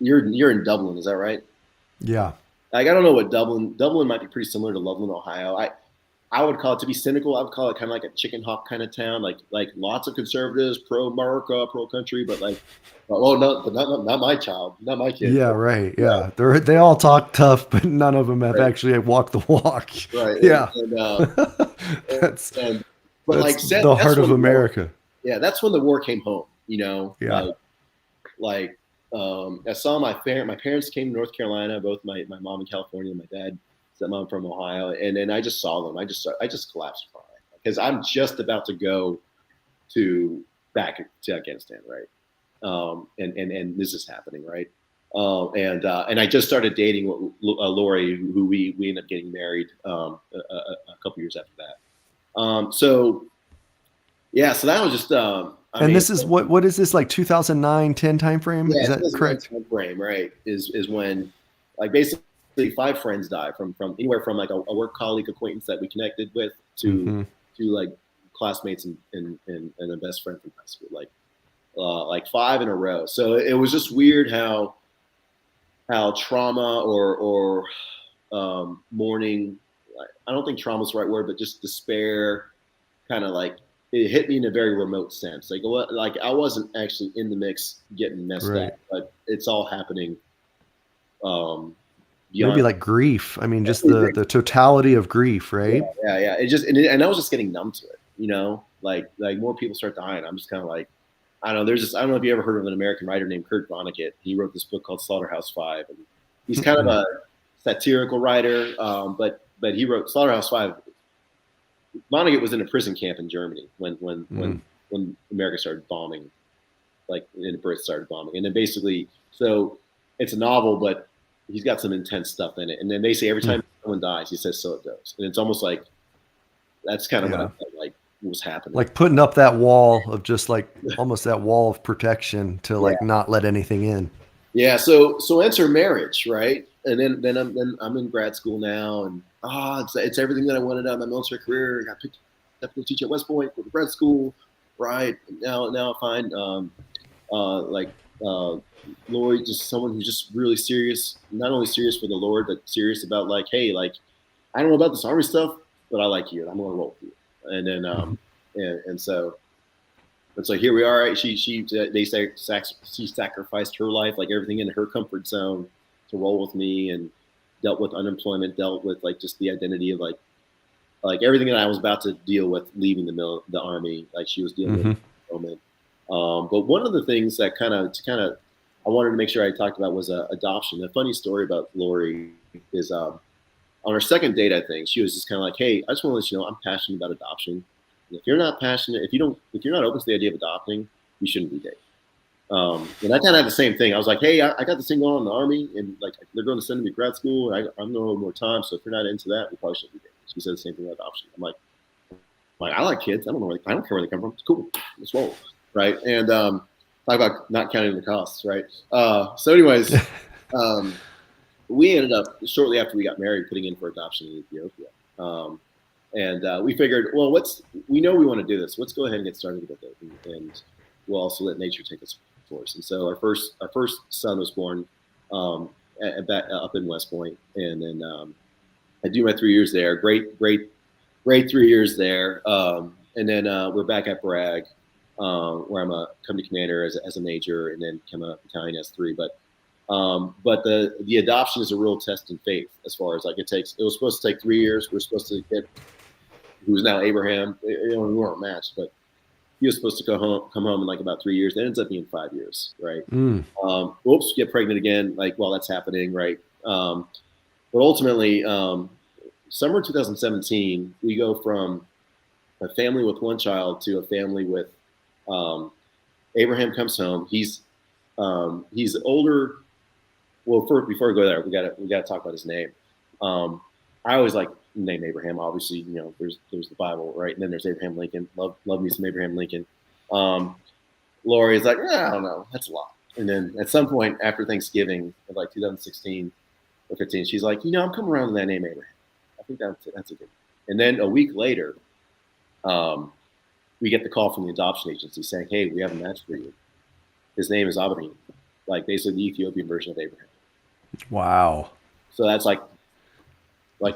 you're in Dublin, is that right? Yeah. Like, I don't know what Dublin might be pretty similar to Loveland, Ohio. I would call it, to be cynical, I would call it kind of like a chicken hawk kind of town, like lots of conservatives, pro America, pro country, but like, oh no, but not my child, not my kid. Yeah, right. Yeah, they all talk tough, but none of them have actually walked the walk. Right. Yeah. That's like the heart of America. That's when the war came home. You know. Yeah. I saw my parents came to North Carolina, both my mom in California, and my dad, stepmom from Ohio, and then I just saw them. I just collapsed crying because I'm just about to go back to Afghanistan, right? And this is happening, right? And I just started dating Lori, who we ended up getting married a couple years after that. So that was just. This is what is this, like 2009, 10 timeframe? Yeah, is that correct? Timeframe, right? Is when, like, basically 5 friends die from anywhere from like a work colleague acquaintance that we connected with to like classmates and a best friend from high school, like 5 in a row. So it was just weird how trauma or mourning. I don't think trauma is the right word, but just despair, kind of like. It hit me in a very remote sense. Like I wasn't actually in the mix getting messed up, but it's all happening. Maybe like grief. I mean, just the totality of grief, right? Yeah. It just and I was just getting numb to it, you know. Like more people start dying. I'm just kind of like, I don't know. I don't know if you ever heard of an American writer named Kurt Vonnegut. He wrote this book called Slaughterhouse-Five, and he's kind of a satirical writer. But he wrote Slaughterhouse-Five. Vonnegut was in a prison camp in Germany when America started bombing, like, and the Brits started bombing. And then basically, so it's a novel, but he's got some intense stuff in it. And then basically every time someone dies, he says, so it goes. And it's almost like, that's kind of what I felt like was happening. Like putting up that wall of just like, almost that wall of protection to like not let anything in. Yeah, so enter marriage, right? And then I'm in grad school now, and it's everything that I wanted out of my military career. I got picked up to teach at West Point, go to grad school, right? Now I find like Lori, just someone who's just really serious, not only serious for the Lord, but serious about like, hey, like I don't know about this Army stuff, but I like you, and I'm gonna roll with you. And then and so. And so here we are. Right? She sacrificed her life, like everything in her comfort zone, to roll with me, and dealt with unemployment, dealt with like just the identity of like everything that I was about to deal with leaving the Army. Like she was dealing with at the moment. But one of the things that kind of I wanted to make sure I talked about was adoption. The funny story about Lori is on our second date, I think she was just kind of like, "Hey, I just want to let you know I'm passionate about adoption. If you're not passionate, if you're not open to the idea of adopting, you shouldn't be dating." And I kind of had the same thing. I was like, "Hey, I got this thing going on in the Army, and like they're going to send me to grad school, and I'm going to have more time. So if you're not into that, we probably shouldn't be dating." She said the same thing about adoption. I'm like, I like kids. I don't care where they come from. It's cool. Let's roll, right? And talk about not counting the costs, right? So, anyways, we ended up shortly after we got married putting in for adoption in Ethiopia. And we figured, well, we know we want to do this. Let's go ahead and get started with it, and we'll also let nature take its course. And so our first son was born up in West Point, and then I do my 3 years there. Great 3 years there, and then we're back at Bragg, where I'm a company commander as a major, and then become a battalion S3. But the adoption is a real test in faith, as far as like it was supposed to take 3 years. We're supposed to get who's now Abraham. We weren't matched, but he was supposed to come home in like about 3 years. That ends up being 5 years, right? Oops, get pregnant again, like while that's happening, right? But ultimately, summer 2017, we go from a family with one child to a family with Abraham comes home. He's older. Well, before we go there, we gotta talk about his name. I always like the name Abraham. Obviously, there's the Bible, right? And then there's Abraham Lincoln. Love me some Abraham Lincoln. Lori is like, I don't know, that's a lot. And then at some point after Thanksgiving of like 2016 or 15, she's like, I'm coming around to that name Abraham. I think that's a good one. And then a week later, we get the call from the adoption agency saying, hey, we have a match for you. His name is Abraham, like basically the Ethiopian version of Abraham. Wow. So that's like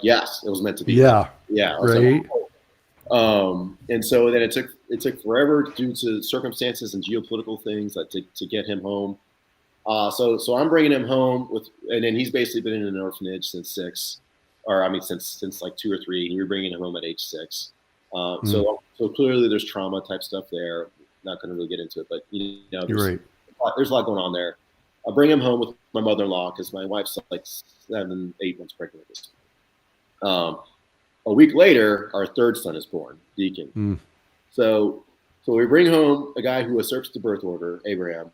yes, it was meant to be. Yeah. Yeah. Right. And so then it took forever due to circumstances and geopolitical things to get him home. So I'm bringing him home and then he's basically been in an orphanage since since like 2 or 3. And you're bringing him home at age 6. So clearly there's trauma type stuff there. Not going to really get into it, but there's a lot going on there. I bring him home with my mother-in-law because my wife's like 7, 8 months pregnant at this point. A week later, our third son is born, Deacon. So we bring home a guy who usurps the birth order, Abraham.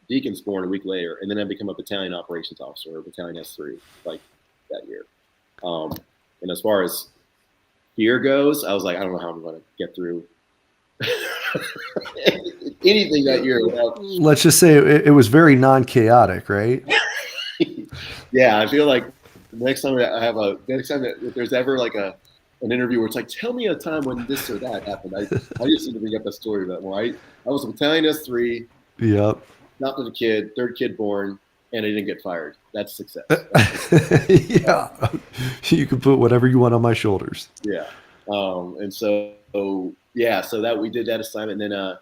Deacon's born a week later, and then I become a battalion operations officer, or battalion S3, like that year. And as far as fear goes, I was like, I don't know how I'm going to get through anything that year. Let's just say it was very non-chaotic, right? Yeah, I feel like next time that there's ever like an interview where it's like, tell me a time when this or that happened. I just need to bring up that story about more. I was a battalion S3. Yep. Adopted a kid, third kid born, and I didn't get fired. That's success. Yeah. You can put whatever you want on my shoulders. Yeah. And so that we did that assignment. And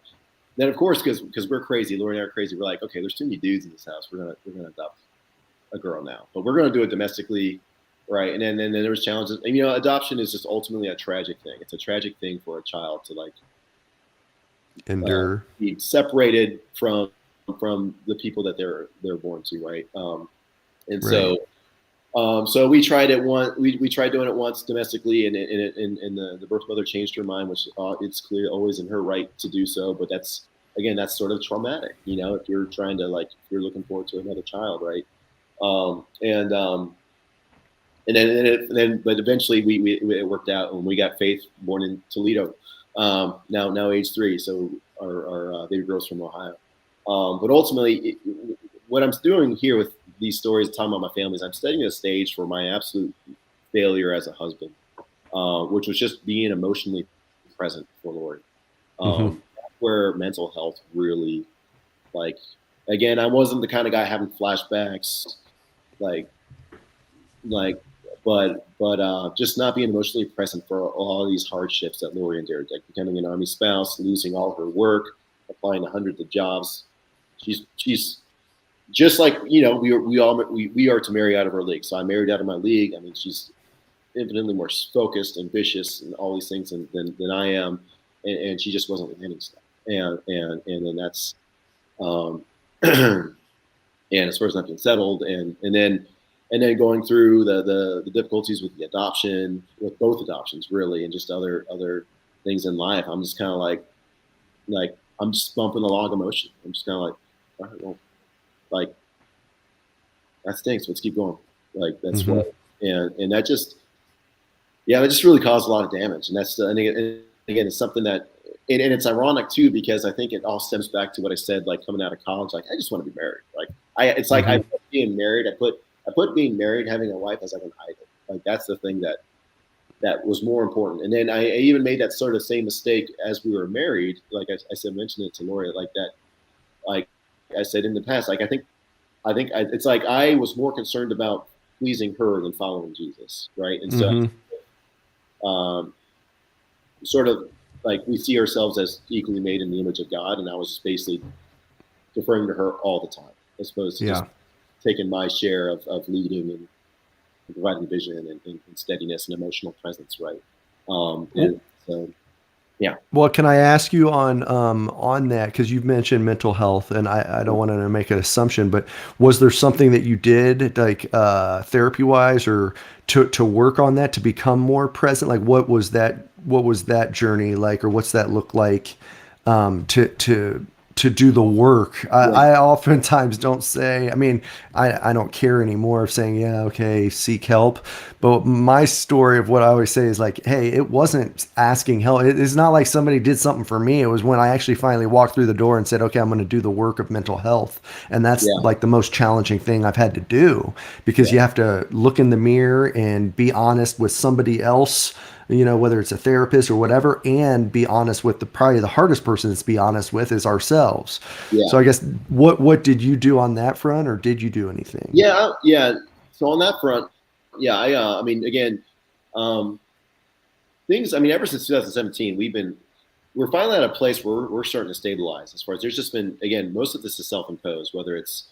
then of course, because we're crazy, Lori and I are crazy. We're like, okay, there's too many dudes in this house. We're gonna adopt a girl now, but we're gonna do it domestically, right? And then there was challenges. And adoption is just ultimately a tragic thing. It's a tragic thing for a child to like endure, be separated from the people that they're born to, right? And right. So we tried it once. We tried doing it once domestically, and the birth mother changed her mind, which it's clear always in her right to do so. But that's sort of traumatic, if you're trying to if you're looking forward to another child, right? But eventually it worked out, and we got Faith born in Toledo, now age 3. So our baby girl's from Ohio. But ultimately, what I'm doing here with these stories, talking about my family, is I'm setting a stage for my absolute failure as a husband, which was just being emotionally present for Lori. That's where mental health really, like, again, I wasn't the kind of guy having flashbacks, but just not being emotionally present for all these hardships that Lori endured, like becoming an Army spouse, losing all her work, applying to hundreds of jobs. She's just like, we are to marry out of our league. So I married out of my league. I mean, she's infinitely more focused, ambitious, and all these things than I am, and she just wasn't with any stuff. And then that's and as far as not being settled, and then going through the difficulties with the adoption, with both adoptions really, and just other things in life, I'm just kind of like I'm just bumping the log emotion. I'm just kind of like, all right, well, like, that stinks. Let's keep going. Like, that's what, and that just really caused a lot of damage. And that's, and again, it's something that, and it's ironic too, because I think it all stems back to what I said, like coming out of college, like, I just want to be married. Like, it's like, I put being married, I put being married, having a wife as like an idol. Like, that's the thing that was more important. And then I even made that sort of same mistake as we were married. Like I said, mentioned it to Lori, like that, like I said in the past, like, I think it's like I was more concerned about pleasing her than following Jesus, right? And so, sort of like, we see ourselves as equally made in the image of God, and I was just basically deferring to her all the time, as opposed to just taking my share of leading and providing vision and steadiness and emotional presence, right? And so, yeah. Well, can I ask you on that, because you've mentioned mental health, and I don't want to make an assumption, but was there something that you did, like therapy wise, or to work on that, to become more present? Like, what was that journey like, or what's that look like to do the work? I oftentimes don't say, I mean, I don't care anymore of saying, yeah, okay, seek help. But my story of what I always say is like, hey, it wasn't asking help. It's not like somebody did something for me. It was when I actually finally walked through the door and said, okay, I'm going to do the work of mental health. And that's like the most challenging thing I've had to do, because you have to look in the mirror and be honest with somebody else, whether it's a therapist or whatever, and be honest with probably the hardest person to be honest with is ourselves. So I guess what did you do on that front, or did you do anything? Yeah. So on that front, I mean, again, things, I mean, ever since 2017, we're finally at a place where we're starting to stabilize, as far as there's just been, again, most of this is self-imposed, whether it's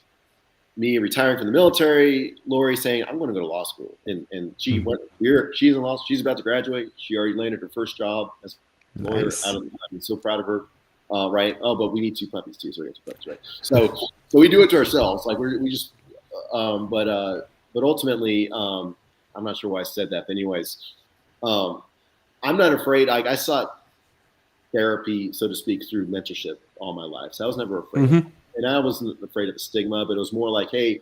me retiring from the military, Lori saying, I'm going to go to law school. And she she's in law school. She's about to graduate. She already landed her first job as a lawyer. I'm so proud of her. Right. Oh, but we need 2 puppies too. So we got 2 puppies, right? So we do it to ourselves. Like, we just, but ultimately, I'm not sure why I said that, but anyways, I'm not afraid. I sought therapy, so to speak, through mentorship all my life. So I was never afraid. And I wasn't afraid of the stigma, but it was more like, hey,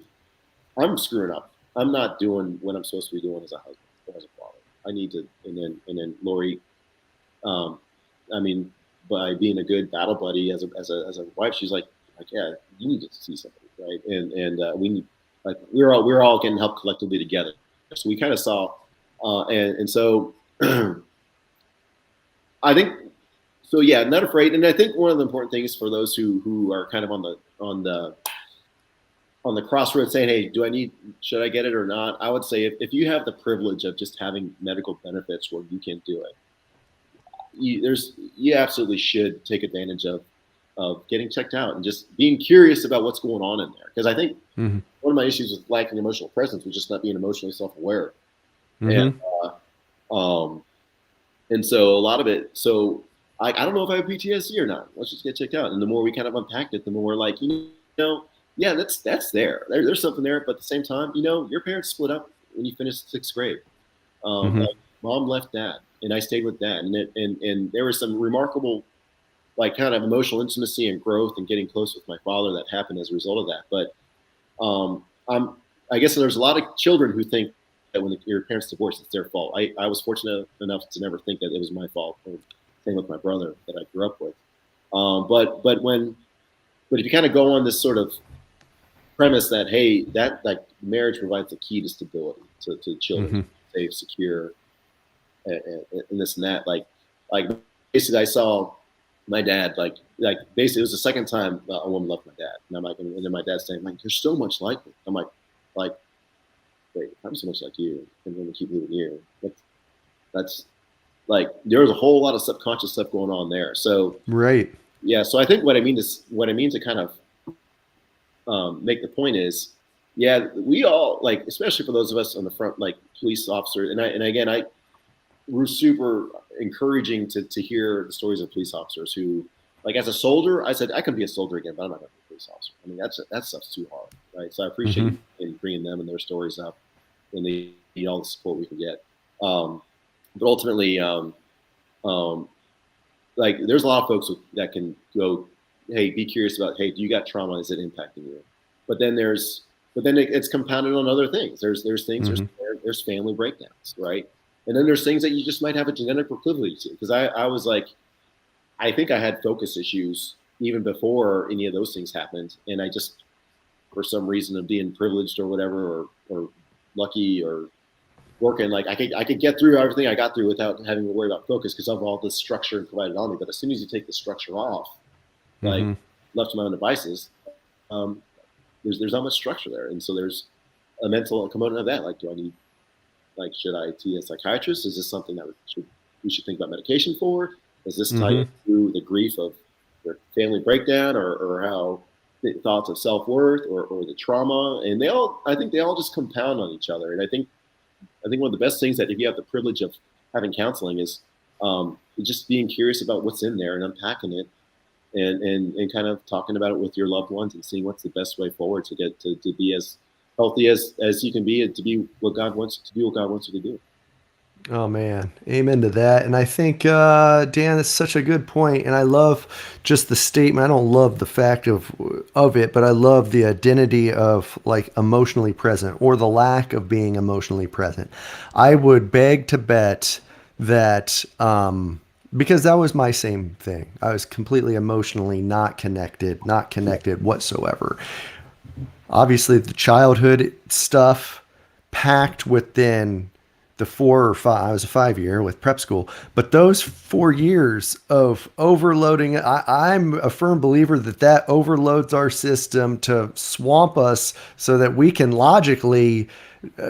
I'm screwing up. I'm not doing what I'm supposed to be doing as a husband or as a father. I need to, and then Lori, I mean, by being a good battle buddy as a wife, she's like, yeah, you need to see somebody, right? And we need, like, we're all getting help collectively together. So we kind of saw, and so I think, so yeah, not afraid. And I think one of the important things for those who are kind of on the crossroads saying, hey, should I get it or not? I would say if you have the privilege of just having medical benefits where you can do it, you absolutely should take advantage of getting checked out and just being curious about what's going on in there. Because I think one of my issues with lacking emotional presence was just not being emotionally self-aware. And so a lot of it, so I don't know if I have PTSD or not. Let's just get checked out. And the more we kind of unpacked it, the more we're like, yeah, that's there. There's something there. But at the same time, your parents split up when you finished 6th grade. Like, mom left dad, and I stayed with dad. And there was some remarkable, like, kind of emotional intimacy and growth and getting close with my father that happened as a result of that. But I guess there's a lot of children who think that when your parents divorce, it's their fault. I was fortunate enough to never think that it was my fault. Same with my brother that I grew up with. But if you kind of go on this sort of premise that, hey, that like marriage provides the key to stability to children, safe, secure, and this and that. Like basically, I saw my dad basically it was the second time a woman left my dad, and I'm like, and then my dad's saying, like, you're so much like me. I'm like, wait, I'm so much like you, and then we keep leaving you. That's like there was a whole lot of subconscious stuff going on there. So right, yeah. So I think what I mean to kind of make the point is, yeah, we all like, especially for those of us on the front, like police officers, and again, we're super encouraging to hear the stories of police officers who, like, as a soldier, I said I can be a soldier again, but I'm not going to be a police officer. I mean, that stuff's too hard, right? So I appreciate you bringing them and their stories up, and they need all the support we can get. But ultimately, like, there's a lot of folks that can go, hey, be curious about, hey, do you got trauma? Is it impacting you? But then it's compounded on other things. There's things, there's family breakdowns, right? And then there's things that you just might have a genetic proclivity to. Because I was like, I think I had focus issues even before any of those things happened. And I just, for some reason of being privileged or whatever, or lucky or working, like I could get through everything I got through without having to worry about focus because of all this structure provided on me. But as soon as you take the structure off, like left to my own devices, there's not much structure there. And so there's a mental component of that. Like, do I need, like, should I see a psychiatrist? Is this something that we should think about medication for? Is this tied to the grief of their family breakdown or how the thoughts of self-worth or the trauma? And I think they all just compound on each other. And I think one of the best things that if you have the privilege of having counseling is just being curious about what's in there and unpacking it and kind of talking about it with your loved ones and seeing what's the best way forward to get to be as healthy as you can be and to be what God wants you to do. Oh man, amen to that. And I think, Dan, that's such a good point. And I love just the statement. I don't love the fact of it, but I love the identity of, like, emotionally present or the lack of being emotionally present. I would beg to bet that, because that was my same thing. I was completely emotionally not connected whatsoever. Obviously, the childhood stuff packed within the 4 or 5, I was a 5-year with prep school, but those 4 years of overloading, I'm a firm believer that overloads our system to swamp us so that we can logically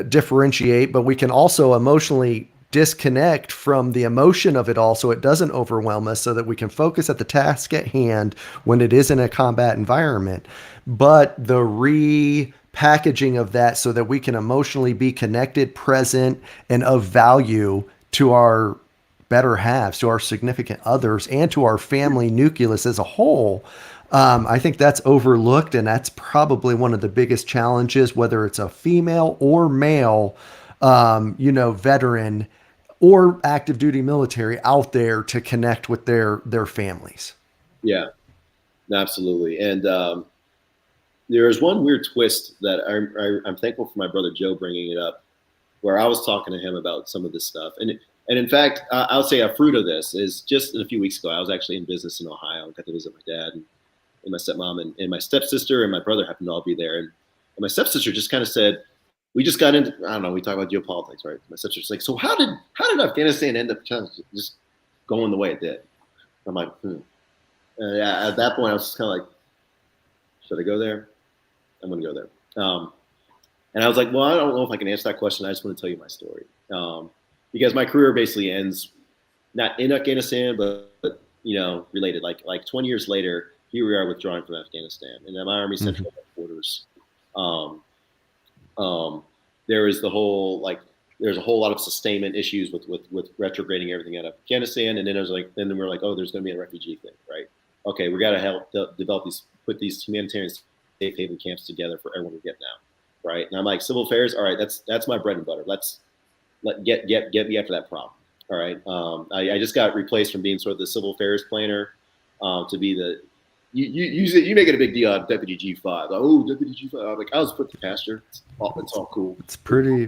differentiate, but we can also emotionally disconnect from the emotion of it all so it doesn't overwhelm us so that we can focus at the task at hand when it is in a combat environment. But the repackaging of that so that we can emotionally be connected, present, and of value to our better halves, to our significant others, and to our family nucleus as a whole. I think that's overlooked, and that's probably one of the biggest challenges, whether it's a female or male, veteran or active duty military out there to connect with their families. Yeah, absolutely. And there's one weird twist that I'm thankful for my brother Joe bringing it up, where I was talking to him about some of this stuff. And in fact, I'll say a fruit of this is just a few weeks ago, I was actually in business in Ohio. I got to visit my dad and my stepmom and my stepsister and my brother happened to all be there. And my stepsister just kind of said, we just got into, I don't know, we talk about geopolitics, right? My sister's like, so how did Afghanistan end up just going the way it did? I'm like, yeah, at that point, I was just kind of like, should I go there? I'm going to go there. And I was like, well, I don't know if I can answer that question. I just want to tell you my story. Because my career basically ends not in Afghanistan, but related. Like 20 years later, here we are withdrawing from Afghanistan. And my Army Central Headquarters, there is there's a whole lot of sustainment issues with retrograding everything out of Afghanistan. And then then we're like, oh, there's going to be a refugee thing, right? Okay, we got to help put these humanitarian safe haven camps together for everyone to get now, right? And I'm like, civil affairs, all right, that's my bread and butter. Get me after that problem. All right. I just got replaced from being sort of the civil affairs planner to be the you make it a big deal out of Deputy G5. Like, oh, Deputy G5. I'm like, I was put to pasture. It's all cool. It's pretty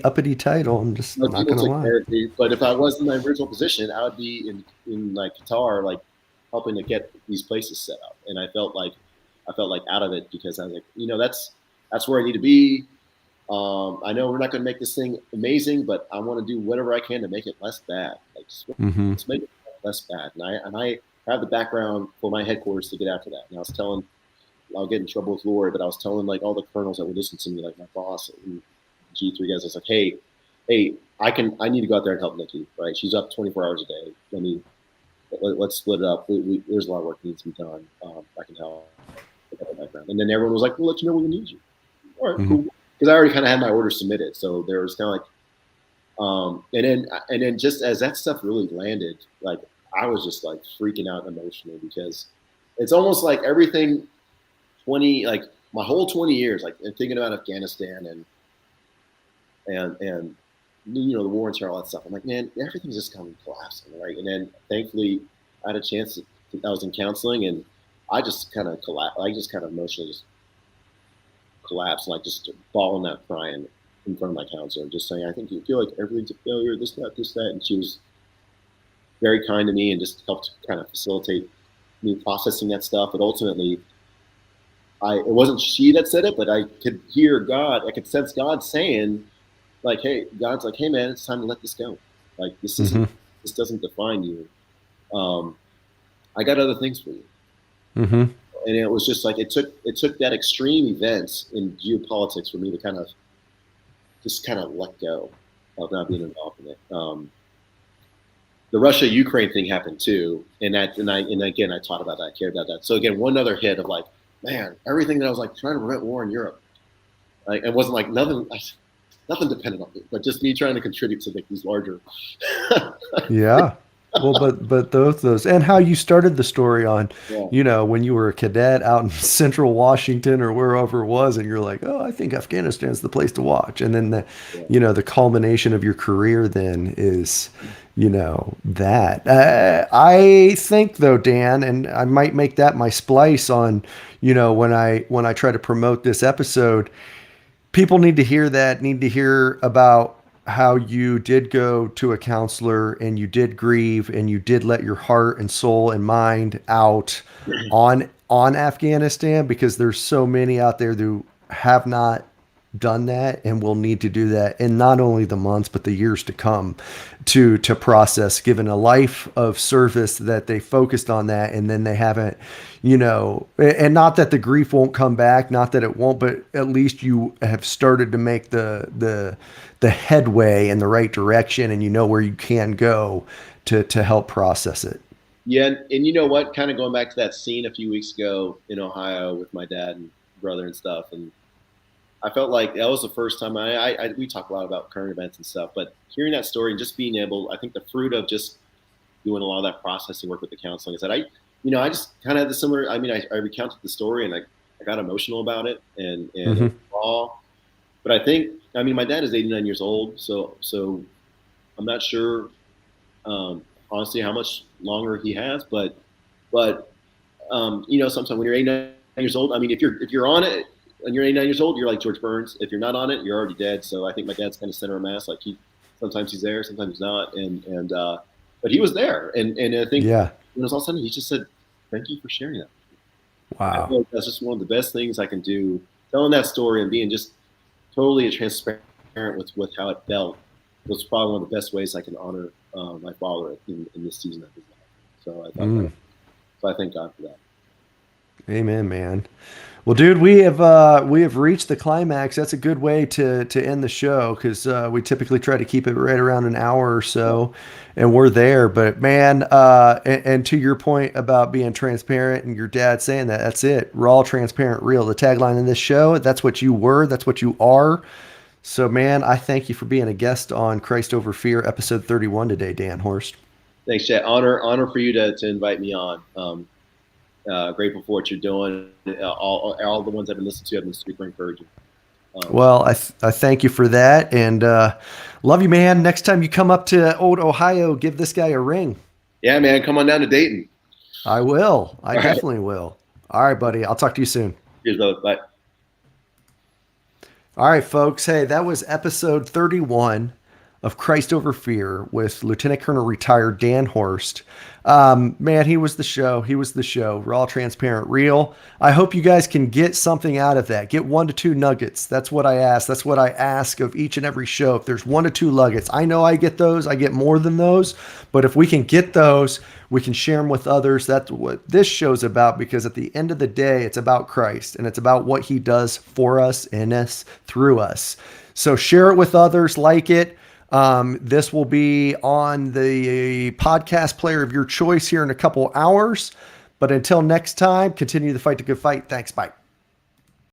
uppity title. I'm just not gonna lie. But if I was in my original position, I would be in like Qatar, like helping to get these places set up. And I felt like I felt like out of it because I was like, that's where I need to be. I know we're not going to make this thing amazing, but I want to do whatever I can to make it less bad. Like, let's make it less bad. And I have the background for my headquarters to get after that. And I was telling, I'll get in trouble with Lori, but I was telling like all the colonels that would listen to me, like my boss and G3 guys. I was like, hey, I need to go out there and help Nikki. Right? She's up 24 hours a day. Let's split it up. There's a lot of work that needs to be done. I can help. And then everyone was like, we'll let you know when we need you. All right, cool. Because I already kind of had my order submitted, so there was kind of like, and then just as that stuff really landed, like I was just like freaking out emotionally because it's almost like everything like my whole 20 years, like and thinking about Afghanistan and the war and terror, all that stuff. I'm like, man, everything's just coming collapsing, right? And then thankfully I had a chance I was in counseling and I just kind of collapsed. I just kind of emotionally just collapsed, like just bawling out crying in front of my counselor, just saying, I think you feel like everything's a failure, this, that. And she was very kind to me and just helped kind of facilitate me processing that stuff. But ultimately, it wasn't she that said it, but I could hear God. I could sense God saying, like, hey, God's like, hey, man, it's time to let this go. Like, this doesn't define you. I got other things for you. And it was just like it took that extreme events in geopolitics for me to kind of let go of not being involved in it. The Russia-Ukraine thing happened too, and again I taught about that, cared about that. So again, one other hit of like, man, everything that I was like trying to prevent war in Europe, like it wasn't like nothing dependent on me, but just me trying to contribute to like these larger. Yeah. Well, but those and how you started the story on, when you were a cadet out in Central Washington or wherever it was, and you're like, oh, I think Afghanistan's the place to watch. And then the culmination of your career then is, that. I think though, Dan, and I might make that my splice on, when I try to promote this episode, people need to hear about how you did go to a counselor and you did grieve and you did let your heart and soul and mind out on Afghanistan, because there's so many out there who have not done that and will need to do that in not only the months but the years to come to process, given a life of service that they focused on that and then they haven't, and not that the grief won't come back, not that it won't, but at least you have started to make the headway in the right direction and where you can go to help process it. Yeah, and you know what? Kind of going back to that scene a few weeks ago in Ohio with my dad and brother and stuff, and I felt like that was the first time we talk a lot about current events and stuff, but hearing that story and just being able, I think the fruit of just doing a lot of that processing work with the counseling is that I just kind of had the similar. I mean, I recounted the story and I got emotional about it and raw, but I think. I mean, my dad is 89 years old, so I'm not sure, honestly, how much longer he has. But sometimes when you're 89 years old, I mean, if you're on it and you're 89 years old, you're like George Burns. If you're not on it, you're already dead. So I think my dad's kind of center of mass. Like sometimes he's there, sometimes he's not, but he was there, and I think when it was all sudden, he just said, "Thank you for sharing that." Wow, I feel like that's just one of the best things I can do, telling that story and being just totally transparent with how it felt. Was probably one of the best ways I can honor my father in this season of his life. So I thought so I thank God for that. Amen, man. Well, dude, we have reached the climax. That's a good way to end the show, because we typically try to keep it right around an hour or so, and we're there. But man, and to your point about being transparent and your dad saying that's it. Raw, transparent, real. The tagline in this show. That's what you were. That's what you are. So, man, I thank you for being a guest on Christ Over Fear, episode 31 today, Dan Horst. Thanks, Chad. Honor for you to invite me on. Grateful for what you're doing. All the ones I've been listening to have been super encouraging. Well, I thank you for that, and love you, man. Next time you come up to old Ohio, give this guy a ring. Yeah, man. Come on down to Dayton. I will. I definitely will. All right, buddy. I'll talk to you soon. Cheers, brother. Bye. All right, folks. Hey, that was episode 31 of Christ Over Fear with Lieutenant Colonel retired Dan Horst. Man, he was the show. He was the show. Raw, transparent, real. I hope you guys can get something out of that. Get 1 to 2 nuggets. That's what I ask. That's what I ask of each and every show. If there's 1 to 2 nuggets, I know I get those. I get more than those. But if we can get those, we can share them with others. That's what this show's about, because at the end of the day, it's about Christ, and it's about what he does for us, in us, through us. So share it with others, like it. This will be on the podcast player of your choice here in a couple hours. But until next time, continue to fight the good fight. Thanks. Bye.